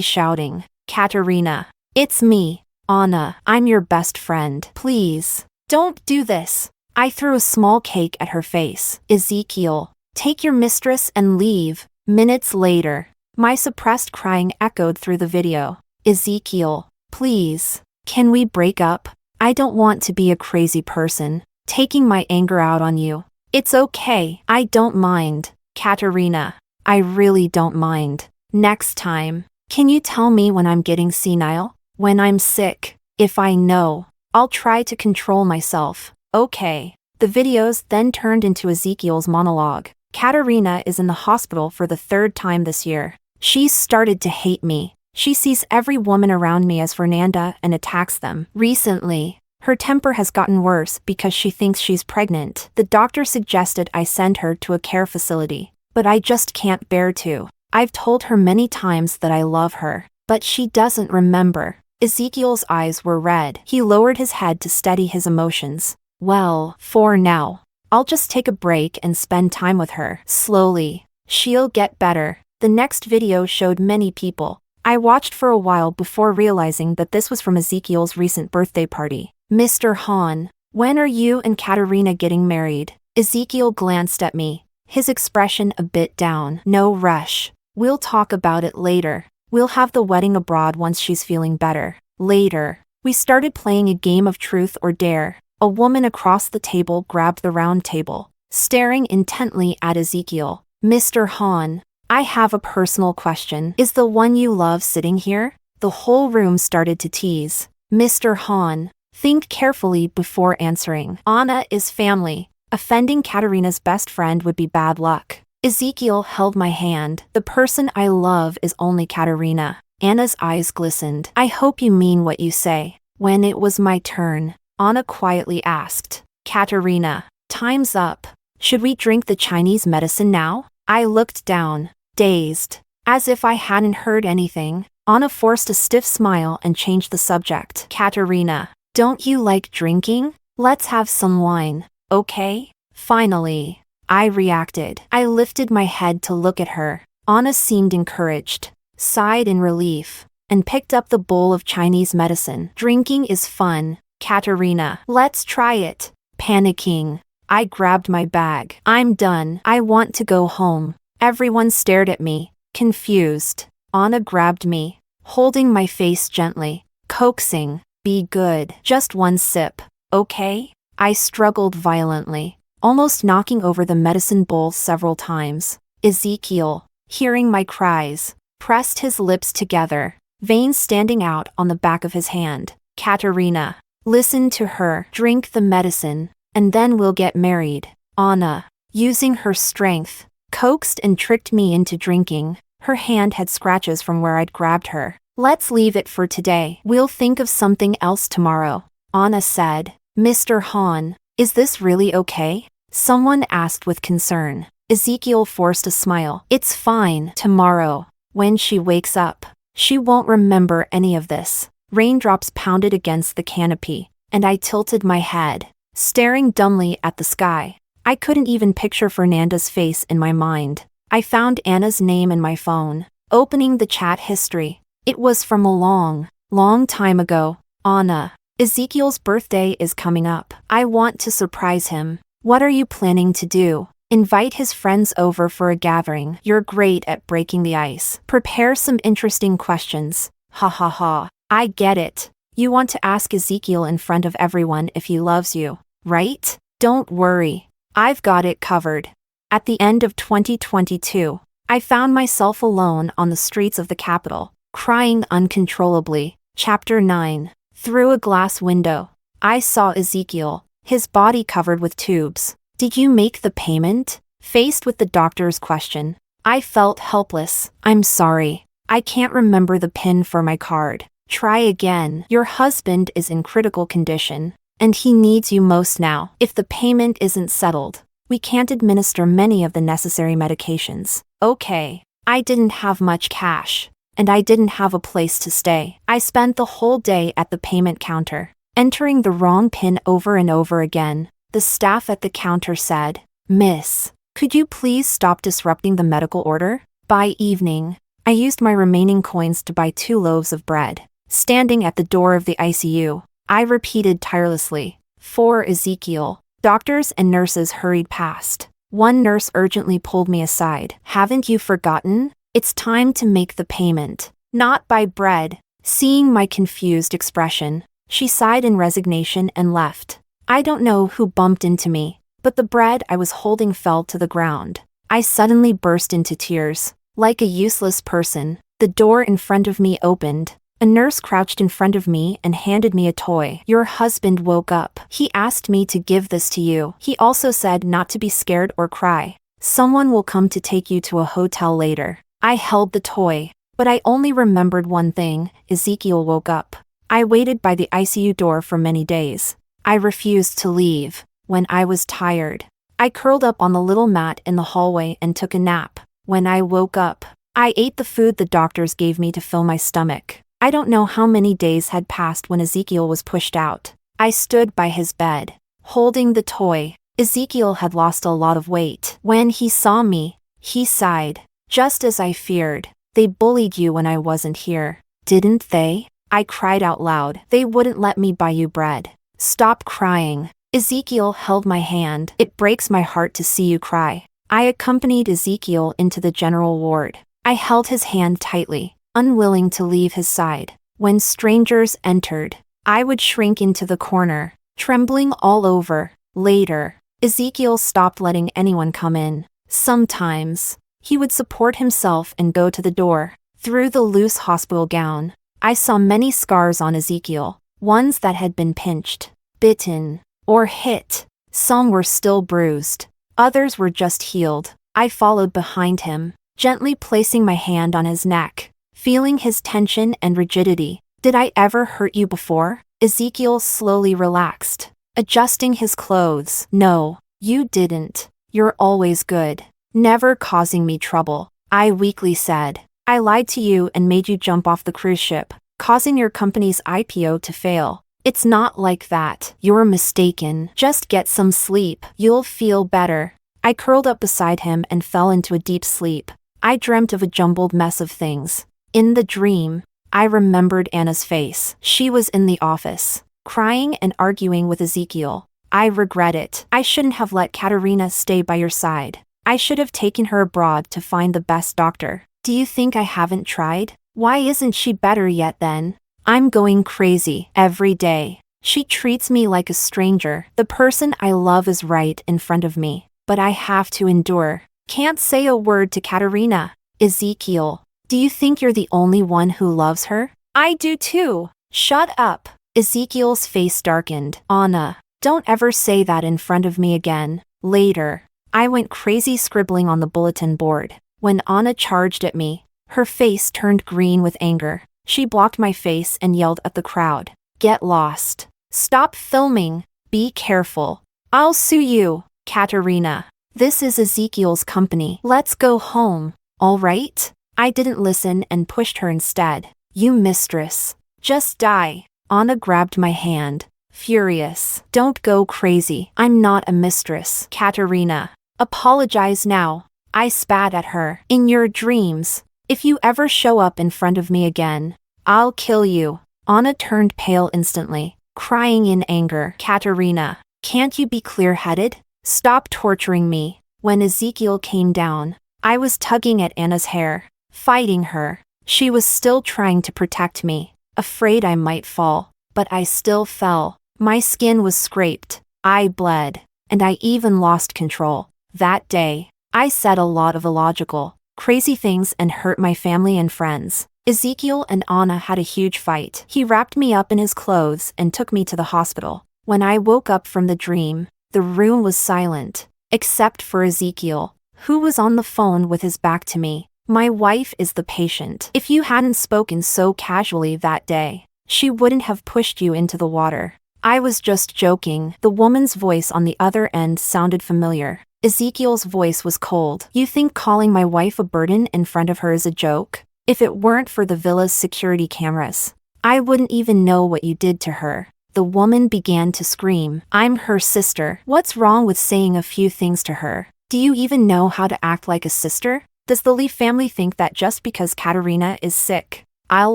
shouting, "Katerina, it's me, Anna. I'm your best friend. Please, don't do this." I threw a small cake at her face. "Ezekiel, take your mistress and leave." Minutes later, my suppressed crying echoed through the video. "Ezekiel, please, can we break up? I don't want to be a crazy person, taking my anger out on you." "It's okay, I don't mind, Katerina. I really don't mind. Next time, can you tell me when I'm getting senile? When I'm sick? If I know, I'll try to control myself." "Okay." The videos then turned into Ezekiel's monologue. "Katerina is in the hospital for the third time this year. She's started to hate me. She sees every woman around me as Fernanda and attacks them. Recently, her temper has gotten worse because she thinks she's pregnant. The doctor suggested I send her to a care facility, but I just can't bear to. I've told her many times that I love her, but she doesn't remember." Ezekiel's eyes were red. He lowered his head to steady his emotions. "Well, for now, I'll just take a break and spend time with her. Slowly, she'll get better." The next video showed many people. I watched for a while before realizing that this was from Ezekiel's recent birthday party. "Mr. Han, when are you and Katerina getting married?" Ezekiel glanced at me, his expression a bit down. "No rush. We'll talk about it later. We'll have the wedding abroad once she's feeling better." Later, we started playing a game of truth or dare. A woman across the table grabbed the round table, staring intently at Ezekiel. "Mr. Han, I have a personal question. Is the one you love sitting here?" The whole room started to tease. "Mr. Han, think carefully before answering. Anna is family. Offending Katerina's best friend would be bad luck." Ezekiel held my hand. "The person I love is only Katerina." Anna's eyes glistened. "I hope you mean what you say." When it was my turn, Anna quietly asked, "Katerina, time's up. Should we drink the Chinese medicine now?" I looked down, dazed. As if I hadn't heard anything, Anna forced a stiff smile and changed the subject. "Katerina, don't you like drinking? Let's have some wine, okay?" Finally, I reacted. I lifted my head to look at her. Anna seemed encouraged, sighed in relief, and picked up the bowl of Chinese medicine. "Drinking is fun, Katerina. Let's try it." Panicking, I grabbed my bag. "I'm done. I want to go home." Everyone stared at me, confused. Anna grabbed me, holding my face gently, coaxing, "Be good. Just one sip, okay?" I struggled violently, almost knocking over the medicine bowl several times. Ezekiel, hearing my cries, pressed his lips together, veins standing out on the back of his hand. "Katerina, listen to her. Drink the medicine, and then we'll get married." Anna, using her strength, coaxed and tricked me into drinking. Her hand had scratches from where I'd grabbed her. "Let's leave it for today. We'll think of something else tomorrow," Anna said. "Mr. Han, is this really okay?" someone asked with concern. Ezekiel forced a smile. "It's fine. Tomorrow, when she wakes up, she won't remember any of this." Raindrops pounded against the canopy, and I tilted my head, staring dumbly at the sky. I couldn't even picture Fernanda's face in my mind. I found Anna's name in my phone, opening the chat history. It was from a long, long time ago. "Anna, Ezekiel's birthday is coming up. I want to surprise him. What are you planning to do? Invite his friends over for a gathering. You're great at breaking the ice. Prepare some interesting questions. Ha ha ha. I get it. You want to ask Ezekiel in front of everyone if he loves you, right? Don't worry. I've got it covered." At the end of 2022, I found myself alone on the streets of the capital, crying uncontrollably. Chapter 9. Through a glass window, I saw Ezekiel, his body covered with tubes. "Did you make the payment?" Faced with the doctor's question, I felt helpless. "I'm sorry. I can't remember the PIN for my card." "Try again. Your husband is in critical condition, and he needs you most now. If the payment isn't settled, we can't administer many of the necessary medications." "Okay." I didn't have much cash, and I didn't have a place to stay. I spent the whole day at the payment counter, entering the wrong PIN over and over again. The staff at the counter said, "Miss, could you please stop disrupting the medical order?" By evening, I used my remaining coins to buy 2 loaves of bread. Standing at the door of the ICU, I repeated tirelessly, "For Ezekiel." Doctors and nurses hurried past. One nurse urgently pulled me aside. "Haven't you forgotten? It's time to make the payment. Not buy bread." Seeing my confused expression, she sighed in resignation and left. I don't know who bumped into me, but the bread I was holding fell to the ground. I suddenly burst into tears. Like a useless person, the door in front of me opened. A nurse crouched in front of me and handed me a toy. "Your husband woke up. He asked me to give this to you. He also said not to be scared or cry. Someone will come to take you to a hotel later." I held the toy, but I only remembered one thing: Ezekiel woke up. I waited by the ICU door for many days. I refused to leave. When I was tired, I curled up on the little mat in the hallway and took a nap. When I woke up, I ate the food the doctors gave me to fill my stomach. I don't know how many days had passed when Ezekiel was pushed out. I stood by his bed, holding the toy. Ezekiel had lost a lot of weight. When he saw me, he sighed. "Just as I feared. They bullied you when I wasn't here, didn't they?" I cried out loud. "They wouldn't let me buy you bread." "Stop crying." Ezekiel held my hand. "It breaks my heart to see you cry." I accompanied Ezekiel into the general ward. I held his hand tightly, unwilling to leave his side. When strangers entered, I would shrink into the corner, trembling all over. Later, Ezekiel stopped letting anyone come in. Sometimes, he would support himself and go to the door. Through the loose hospital gown, I saw many scars on Ezekiel, ones that had been pinched, bitten, or hit. Some were still bruised. Others were just healed. I followed behind him, gently placing my hand on his neck, feeling his tension and rigidity. "Did I ever hurt you before?" Ezekiel slowly relaxed, adjusting his clothes. "No, you didn't. You're always good, never causing me trouble," I weakly said. "I lied to you and made you jump off the cruise ship, causing your company's IPO to fail. It's not like that. You're mistaken. Just get some sleep. You'll feel better." I curled up beside him and fell into a deep sleep. I dreamt of a jumbled mess of things. In the dream, I remembered Anna's face. She was in the office, crying and arguing with Ezekiel. "I regret it. I shouldn't have let Katerina stay by your side. I should have taken her abroad to find the best doctor. Do you think I haven't tried? Why isn't she better yet then? I'm going crazy every day. She treats me like a stranger. The person I love is right in front of me, but I have to endure. Can't say a word to Katerina." "Ezekiel, do you think you're the only one who loves her?" "I do too." "Shut up." Ezekiel's face darkened. "Anna, don't ever say that in front of me again." Later, I went crazy scribbling on the bulletin board. When Anna charged at me, her face turned green with anger. She blocked my face and yelled at the crowd, "Get lost. Stop filming. Be careful. I'll sue you, Katerina. This is Ezekiel's company. Let's go home, all right?" I didn't listen and pushed her instead. "You mistress. Just die." Anna grabbed my hand, furious. "Don't go crazy. I'm not a mistress, Katerina. Apologize now." I spat at her. "In your dreams, if you ever show up in front of me again, I'll kill you." Anna turned pale instantly, crying in anger. "Katerina, can't you be clear-headed? Stop torturing me." When Ezekiel came down, I was tugging at Anna's hair, fighting her. She was still trying to protect me, afraid I might fall, but I still fell. My skin was scraped, I bled, and I even lost control. That day, I said a lot of illogical, crazy things and hurt my family and friends. Ezekiel and Anna had a huge fight. He wrapped me up in his clothes and took me to the hospital. When I woke up from the dream, the room was silent, except for Ezekiel, who was on the phone with his back to me. "My wife is the patient. If you hadn't spoken so casually that day, she wouldn't have pushed you into the water." I was just joking. The woman's voice on the other end sounded familiar. Ezekiel's voice was cold. "You think calling my wife a burden in front of her is a joke?" If it weren't for the villa's security cameras, I wouldn't even know what you did to her." The woman began to scream. "I'm her sister. What's wrong with saying a few things to her? Do you even know how to act like a sister? Does the Lee family think that just because Katerina is sick, I'll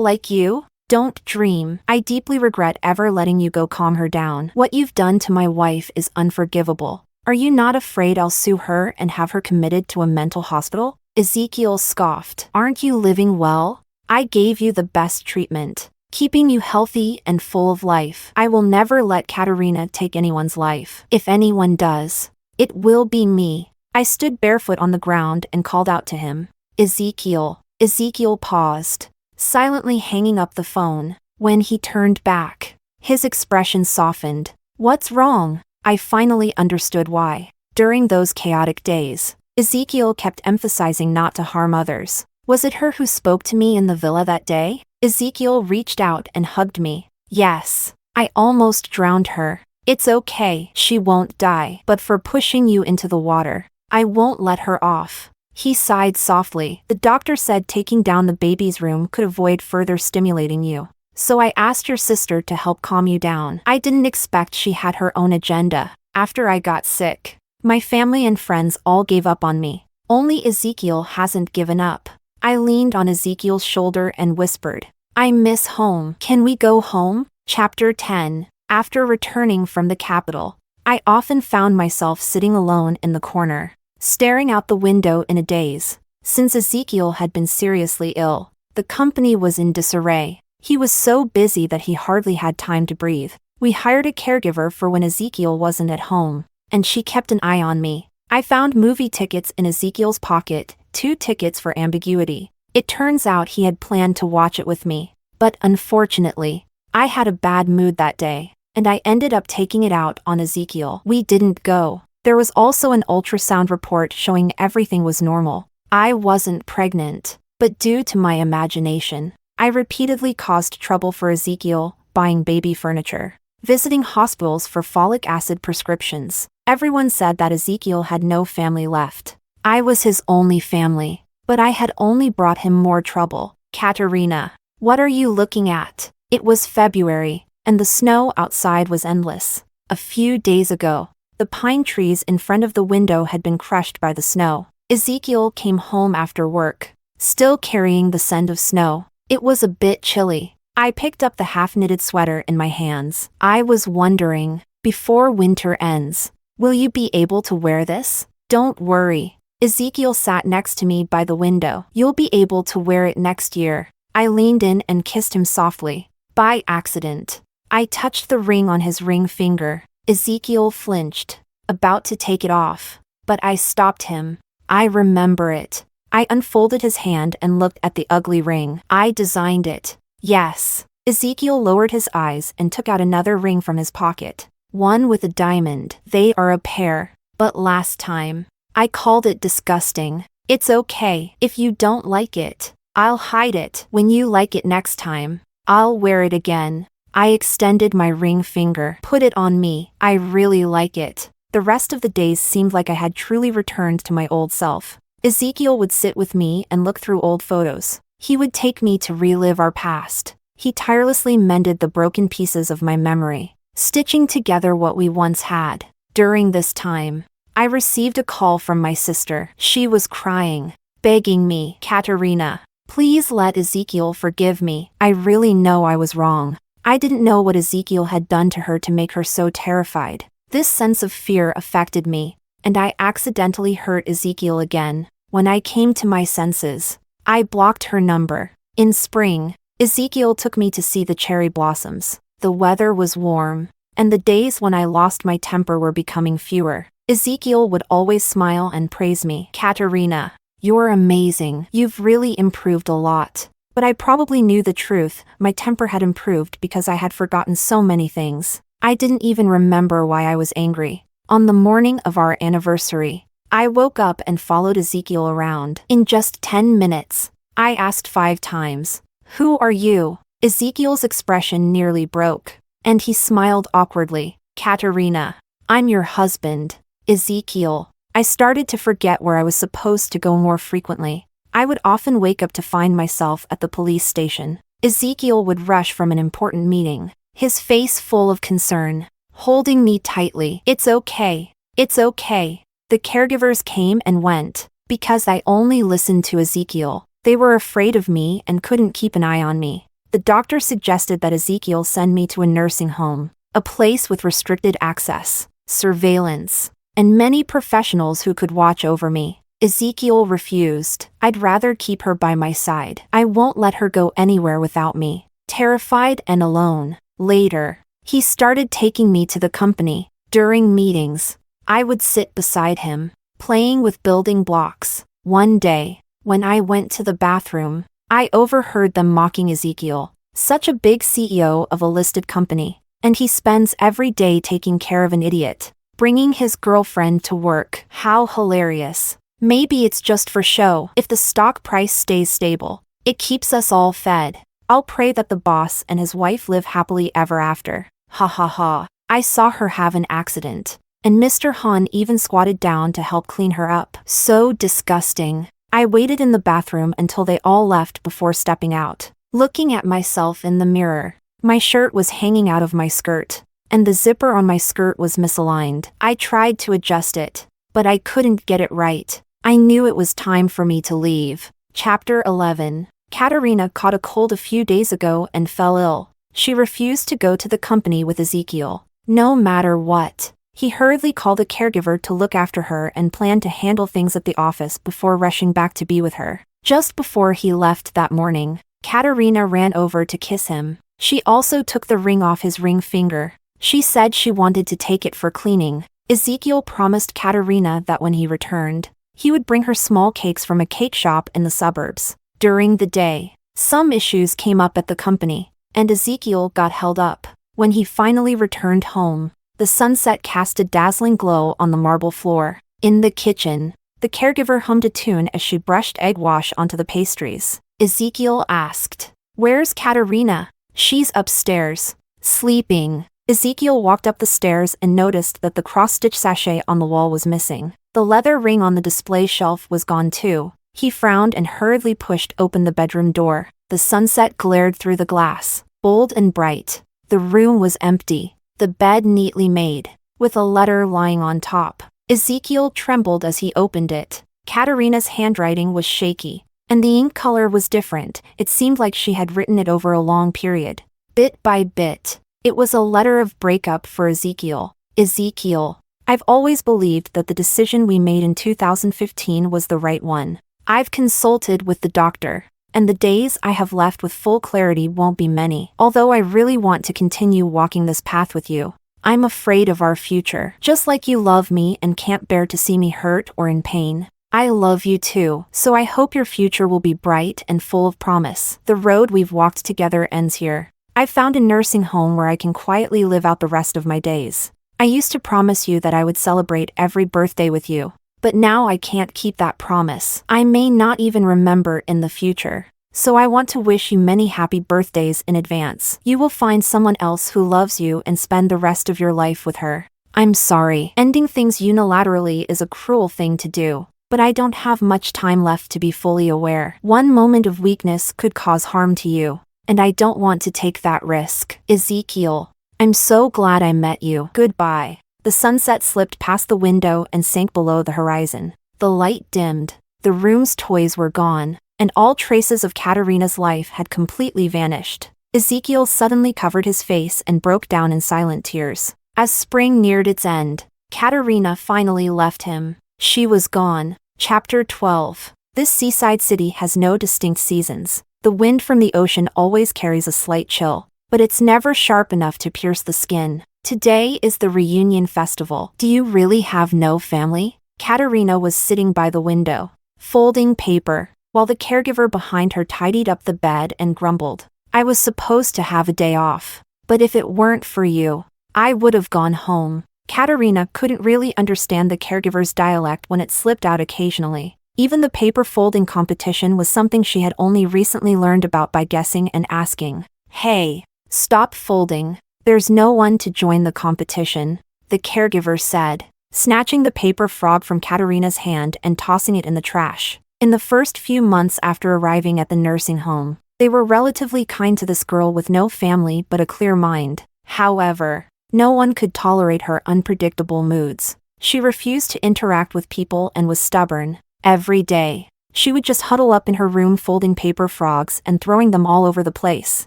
like you? Don't dream. I deeply regret ever letting you go. Calm her down. What you've done to my wife is unforgivable. Are you not afraid I'll sue her and have her committed to a mental hospital?" Ezekiel scoffed. "Aren't you living well? I gave you the best treatment, keeping you healthy and full of life. I will never let Katerina take anyone's life. If anyone does, it will be me." I stood barefoot on the ground and called out to him, "Ezekiel." Ezekiel paused, silently hanging up the phone. When he turned back, his expression softened. "What's wrong?" I finally understood why. During those chaotic days, Ezekiel kept emphasizing not to harm others. Was it her who spoke to me in the villa that day? Ezekiel reached out and hugged me. "Yes. I almost drowned her. It's okay, she won't die. But for pushing you into the water, I won't let her off." He sighed softly. "The doctor said taking down the baby's room could avoid further stimulating you. So I asked your sister to help calm you down. I didn't expect she had her own agenda. After I got sick, my family and friends all gave up on me. Only Ezekiel hasn't given up." I leaned on Ezekiel's shoulder and whispered, "I miss home. Can we go home?" Chapter 10. After returning from the capital, I often found myself sitting alone in the corner, staring out the window in a daze. Since Ezekiel had been seriously ill, the company was in disarray. He was so busy that he hardly had time to breathe. We hired a caregiver for when Ezekiel wasn't at home, and she kept an eye on me. I found movie tickets in Ezekiel's pocket, 2 tickets for ambiguity. It turns out he had planned to watch it with me. But unfortunately, I had a bad mood that day, and I ended up taking it out on Ezekiel. We didn't go. There was also an ultrasound report showing everything was normal. I wasn't pregnant, but due to my imagination, I repeatedly caused trouble for Ezekiel, buying baby furniture, visiting hospitals for folic acid prescriptions. Everyone said that Ezekiel had no family left. I was his only family, but I had only brought him more trouble. "Katerina, what are you looking at?" It was February, and the snow outside was endless. A few days ago, the pine trees in front of the window had been crushed by the snow. Ezekiel came home after work, still carrying the scent of snow. It was a bit chilly. I picked up the half-knitted sweater in my hands. I was wondering, before winter ends, will you be able to wear this? Don't worry. Ezekiel sat next to me by the window. You'll be able to wear it next year. I leaned in and kissed him softly. By accident, I touched the ring on his ring finger. Ezekiel flinched, about to take it off, but I stopped him. I remember it. I unfolded his hand and looked at the ugly ring. I designed it. Yes. Ezekiel lowered his eyes and took out another ring from his pocket. One with a diamond. They are a pair. But last time, I called it disgusting. It's okay. If you don't like it, I'll hide it. When you like it next time, I'll wear it again. I extended my ring finger. Put it on me. I really like it. The rest of the days seemed like I had truly returned to my old self. Ezekiel would sit with me and look through old photos. He would take me to relive our past. He tirelessly mended the broken pieces of my memory, stitching together what we once had. During this time, I received a call from my sister. She was crying, begging me, "Katerina, please let Ezekiel forgive me. I really know I was wrong." I didn't know what Ezekiel had done to her to make her so terrified. This sense of fear affected me, and I accidentally hurt Ezekiel again. When I came to my senses, I blocked her number. In spring, Ezekiel took me to see the cherry blossoms. The weather was warm, and the days when I lost my temper were becoming fewer. Ezekiel would always smile and praise me. "Katerina, you're amazing. You've really improved a lot." But I probably knew the truth. My temper had improved because I had forgotten so many things. I didn't even remember why I was angry. On the morning of our anniversary, I woke up and followed Ezekiel around. In just 10 minutes, I asked 5 times, "Who are you?" Ezekiel's expression nearly broke, and he smiled awkwardly. "Katerina, I'm your husband." Ezekiel. I started to forget where I was supposed to go more frequently. I would often wake up to find myself at the police station. Ezekiel would rush from an important meeting, his face full of concern, holding me tightly. "It's okay. It's okay." The caregivers came and went, because I only listened to Ezekiel. They were afraid of me and couldn't keep an eye on me. The doctor suggested that Ezekiel send me to a nursing home, a place with restricted access, surveillance, and many professionals who could watch over me. Ezekiel refused. "I'd rather keep her by my side. I won't let her go anywhere without me." Terrified and alone. Later, he started taking me to the company. During meetings, I would sit beside him, playing with building blocks. One day, when I went to the bathroom, I overheard them mocking Ezekiel, such a big CEO of a listed company, and he spends every day taking care of an idiot, bringing his girlfriend to work. How hilarious. Maybe it's just for show. If the stock price stays stable, it keeps us all fed. I'll pray that the boss and his wife live happily ever after. Ha ha ha. I saw her have an accident, and Mr. Han even squatted down to help clean her up. So disgusting. I waited in the bathroom until they all left before stepping out. Looking at myself in the mirror, my shirt was hanging out of my skirt, and the zipper on my skirt was misaligned. I tried to adjust it, but I couldn't get it right. I knew it was time for me to leave. Chapter 11. Katerina caught a cold a few days ago and fell ill. She refused to go to the company with Ezekiel, no matter what. He hurriedly called a caregiver to look after her and planned to handle things at the office before rushing back to be with her. Just before he left that morning, Katerina ran over to kiss him. She also took the ring off his ring finger. She said she wanted to take it for cleaning. Ezekiel promised Katerina that when he returned, he would bring her small cakes from a cake shop in the suburbs. During the day, some issues came up at the company, and Ezekiel got held up. When he finally returned home, the sunset cast a dazzling glow on the marble floor. In the kitchen, the caregiver hummed a tune as she brushed egg wash onto the pastries. Ezekiel asked, "Where's Katerina?" "She's upstairs, sleeping." Ezekiel walked up the stairs and noticed that the cross-stitch sachet on the wall was missing. The leather ring on the display shelf was gone too. He frowned and hurriedly pushed open the bedroom door. The sunset glared through the glass, bold and bright. The room was empty, the bed neatly made, with a letter lying on top. Ezekiel trembled as he opened it. Katerina's handwriting was shaky, and the ink color was different. It seemed like she had written it over a long period. Bit by bit, it was a letter of breakup for Ezekiel. "Ezekiel, I've always believed that the decision we made in 2015 was the right one. I've consulted with the doctor, and the days I have left with full clarity won't be many. Although I really want to continue walking this path with you, I'm afraid of our future. Just like you love me and can't bear to see me hurt or in pain, I love you too. So I hope your future will be bright and full of promise. The road we've walked together ends here. I've found a nursing home where I can quietly live out the rest of my days. I used to promise you that I would celebrate every birthday with you, but now I can't keep that promise. I may not even remember in the future. So I want to wish you many happy birthdays in advance. You will find someone else who loves you and spend the rest of your life with her. I'm sorry. Ending things unilaterally is a cruel thing to do, but I don't have much time left to be fully aware. One moment of weakness could cause harm to you, and I don't want to take that risk. Ezekiel, I'm so glad I met you. Goodbye." The sunset slipped past the window and sank below the horizon. The light dimmed, the room's toys were gone, and all traces of Katerina's life had completely vanished. Ezekiel suddenly covered his face and broke down in silent tears. As spring neared its end, Katerina finally left him. She was gone. Chapter 12. This seaside city has no distinct seasons. The wind from the ocean always carries a slight chill, but it's never sharp enough to pierce the skin. Today is the reunion festival. Do you really have no family? Katerina was sitting by the window, folding paper, while the caregiver behind her tidied up the bed and grumbled. "I was supposed to have a day off, but if it weren't for you, I would have gone home." Katerina couldn't really understand the caregiver's dialect when it slipped out occasionally. Even the paper folding competition was something she had only recently learned about by guessing and asking. "Hey, stop folding. There's no one to join the competition," the caregiver said, snatching the paper frog from Katerina's hand and tossing it in the trash. In the first few months after arriving at the nursing home, they were relatively kind to this girl with no family but a clear mind. However, no one could tolerate her unpredictable moods. She refused to interact with people and was stubborn. Every day, she would just huddle up in her room folding paper frogs and throwing them all over the place.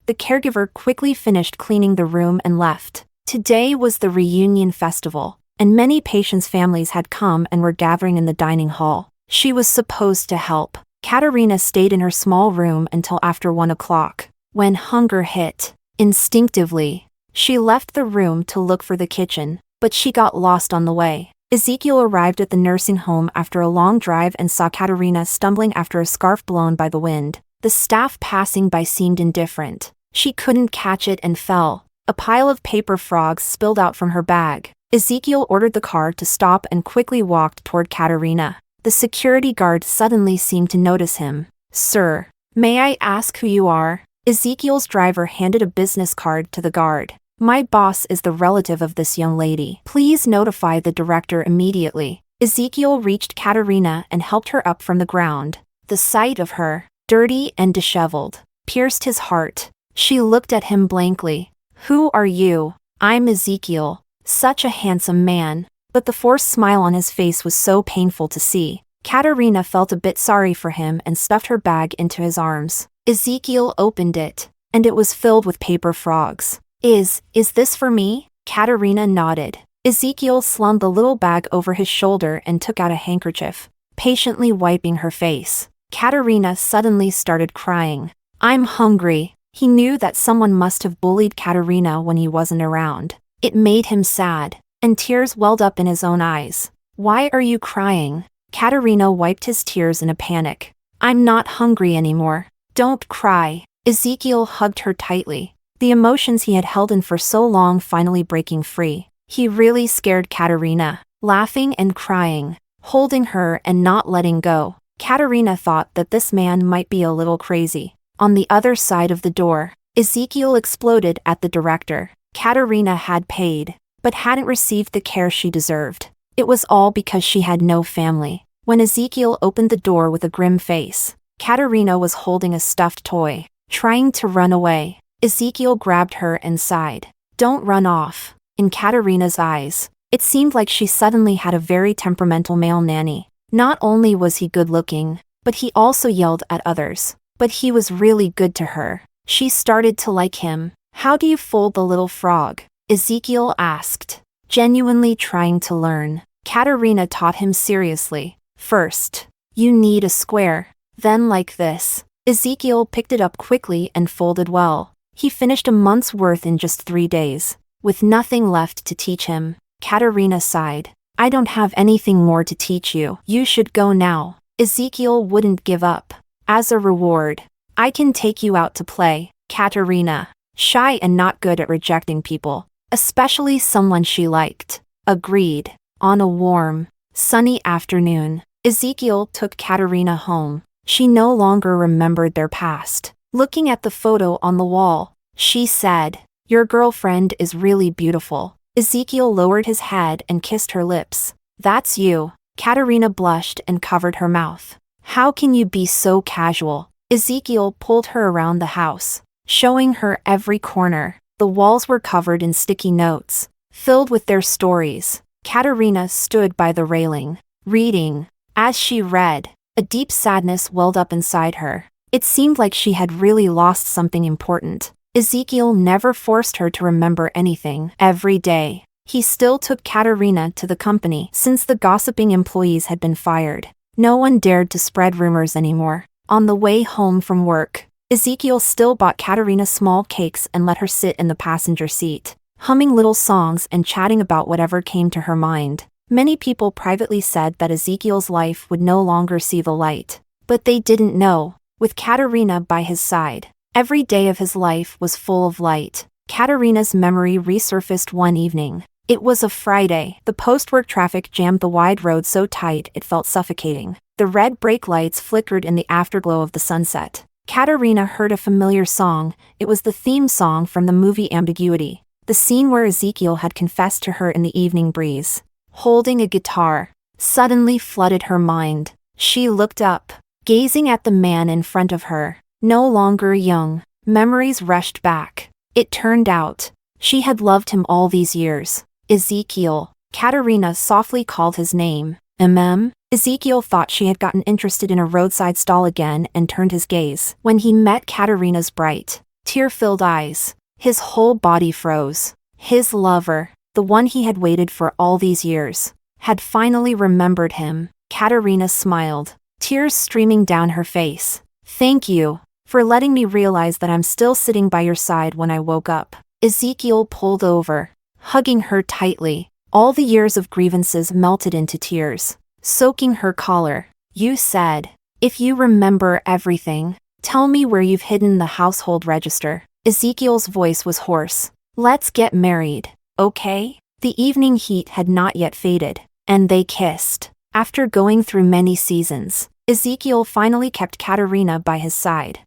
The caregiver quickly finished cleaning the room and left. Today was the reunion festival, and many patients' families had come and were gathering in the dining hall. She was supposed to help. Katerina stayed in her small room until after 1 o'clock. When hunger hit, instinctively, she left the room to look for the kitchen, but she got lost on the way. Ezekiel arrived at the nursing home after a long drive and saw Katerina stumbling after a scarf blown by the wind. The staff passing by seemed indifferent. She couldn't catch it and fell. A pile of paper frogs spilled out from her bag. Ezekiel ordered the car to stop and quickly walked toward Katerina. The security guard suddenly seemed to notice him. "Sir, may I ask who you are?" Ezekiel's driver handed a business card to the guard. "My boss is the relative of this young lady. Please notify the director immediately." Ezekiel reached Katerina and helped her up from the ground. The sight of her, dirty and disheveled, pierced his heart. She looked at him blankly. "Who are you?" "I'm Ezekiel." Such a handsome man, but the forced smile on his face was so painful to see. Katerina felt a bit sorry for him and stuffed her bag into his arms. Ezekiel opened it, and it was filled with paper frogs. Is this for me?" Katerina nodded. Ezekiel slung the little bag over his shoulder and took out a handkerchief, patiently wiping her face. Katerina suddenly started crying. "I'm hungry." He knew that someone must have bullied Katerina when he wasn't around. It made him sad, and tears welled up in his own eyes. "Why are you crying?" Katerina wiped his tears in a panic. "I'm not hungry anymore." "Don't cry." Ezekiel hugged her tightly, the emotions he had held in for so long finally breaking free. He really scared Katerina, laughing and crying, holding her and not letting go. Katerina thought that this man might be a little crazy. On the other side of the door, Ezekiel exploded at the director. Katerina had paid, but hadn't received the care she deserved. It was all because she had no family. When Ezekiel opened the door with a grim face, Katerina was holding a stuffed toy, trying to run away. Ezekiel grabbed her and sighed. "Don't run off." In Katerina's eyes, it seemed like she suddenly had a very temperamental male nanny. Not only was he good-looking, but he also yelled at others. But he was really good to her. She started to like him. "How do you fold the little frog?" Ezekiel asked, genuinely trying to learn. Katerina taught him seriously. "First, you need a square. Then like this." Ezekiel picked it up quickly and folded well. He finished a month's worth in just 3 days, with nothing left to teach him. Katerina sighed. "I don't have anything more to teach you. You should go now." Ezekiel wouldn't give up. "As a reward, I can take you out to play." Katerina, shy and not good at rejecting people, especially someone she liked, agreed. On a warm, sunny afternoon, Ezekiel took Katerina home. She no longer remembered their past. Looking at the photo on the wall, she said, "Your girlfriend is really beautiful." Ezekiel lowered his head and kissed her lips. "That's you." Katerina blushed and covered her mouth. "How can you be so casual?" Ezekiel pulled her around the house, showing her every corner. The walls were covered in sticky notes, filled with their stories. Katerina stood by the railing, reading. As she read, a deep sadness welled up inside her. It seemed like she had really lost something important. Ezekiel never forced her to remember anything. Every day, he still took Katerina to the company since the gossiping employees had been fired. No one dared to spread rumors anymore. On the way home from work, Ezekiel still bought Katerina small cakes and let her sit in the passenger seat, humming little songs and chatting about whatever came to her mind. Many people privately said that Ezekiel's life would no longer see the light. But they didn't know. With Katerina by his side, every day of his life was full of light. Katerina's memory resurfaced one evening. It was a Friday. The post-work traffic jammed the wide road so tight it felt suffocating. The red brake lights flickered in the afterglow of the sunset. Katerina heard a familiar song. It was the theme song from the movie Ambiguity, the scene where Ezekiel had confessed to her in the evening breeze. Holding a guitar suddenly flooded her mind. She looked up. gazing at the man in front of her. No longer young, memories rushed back. It turned out, she had loved him all these years. Ezekiel. Katerina softly called his name. Ezekiel thought she had gotten interested in a roadside stall again and turned his gaze. When he met Katerina's bright, tear-filled eyes, his whole body froze. His lover, the one he had waited for all these years, had finally remembered him. Katerina smiled, tears streaming down her face. "Thank you for letting me realize that I'm still sitting by your side when I woke up." Ezekiel pulled over, hugging her tightly. All the years of grievances melted into tears, soaking her collar. "You said, if you remember everything, tell me where you've hidden the household register." Ezekiel's voice was hoarse. "Let's get married, okay?" The evening heat had not yet faded, and they kissed. After going through many seasons, Ezekiel finally kept Katerina by his side.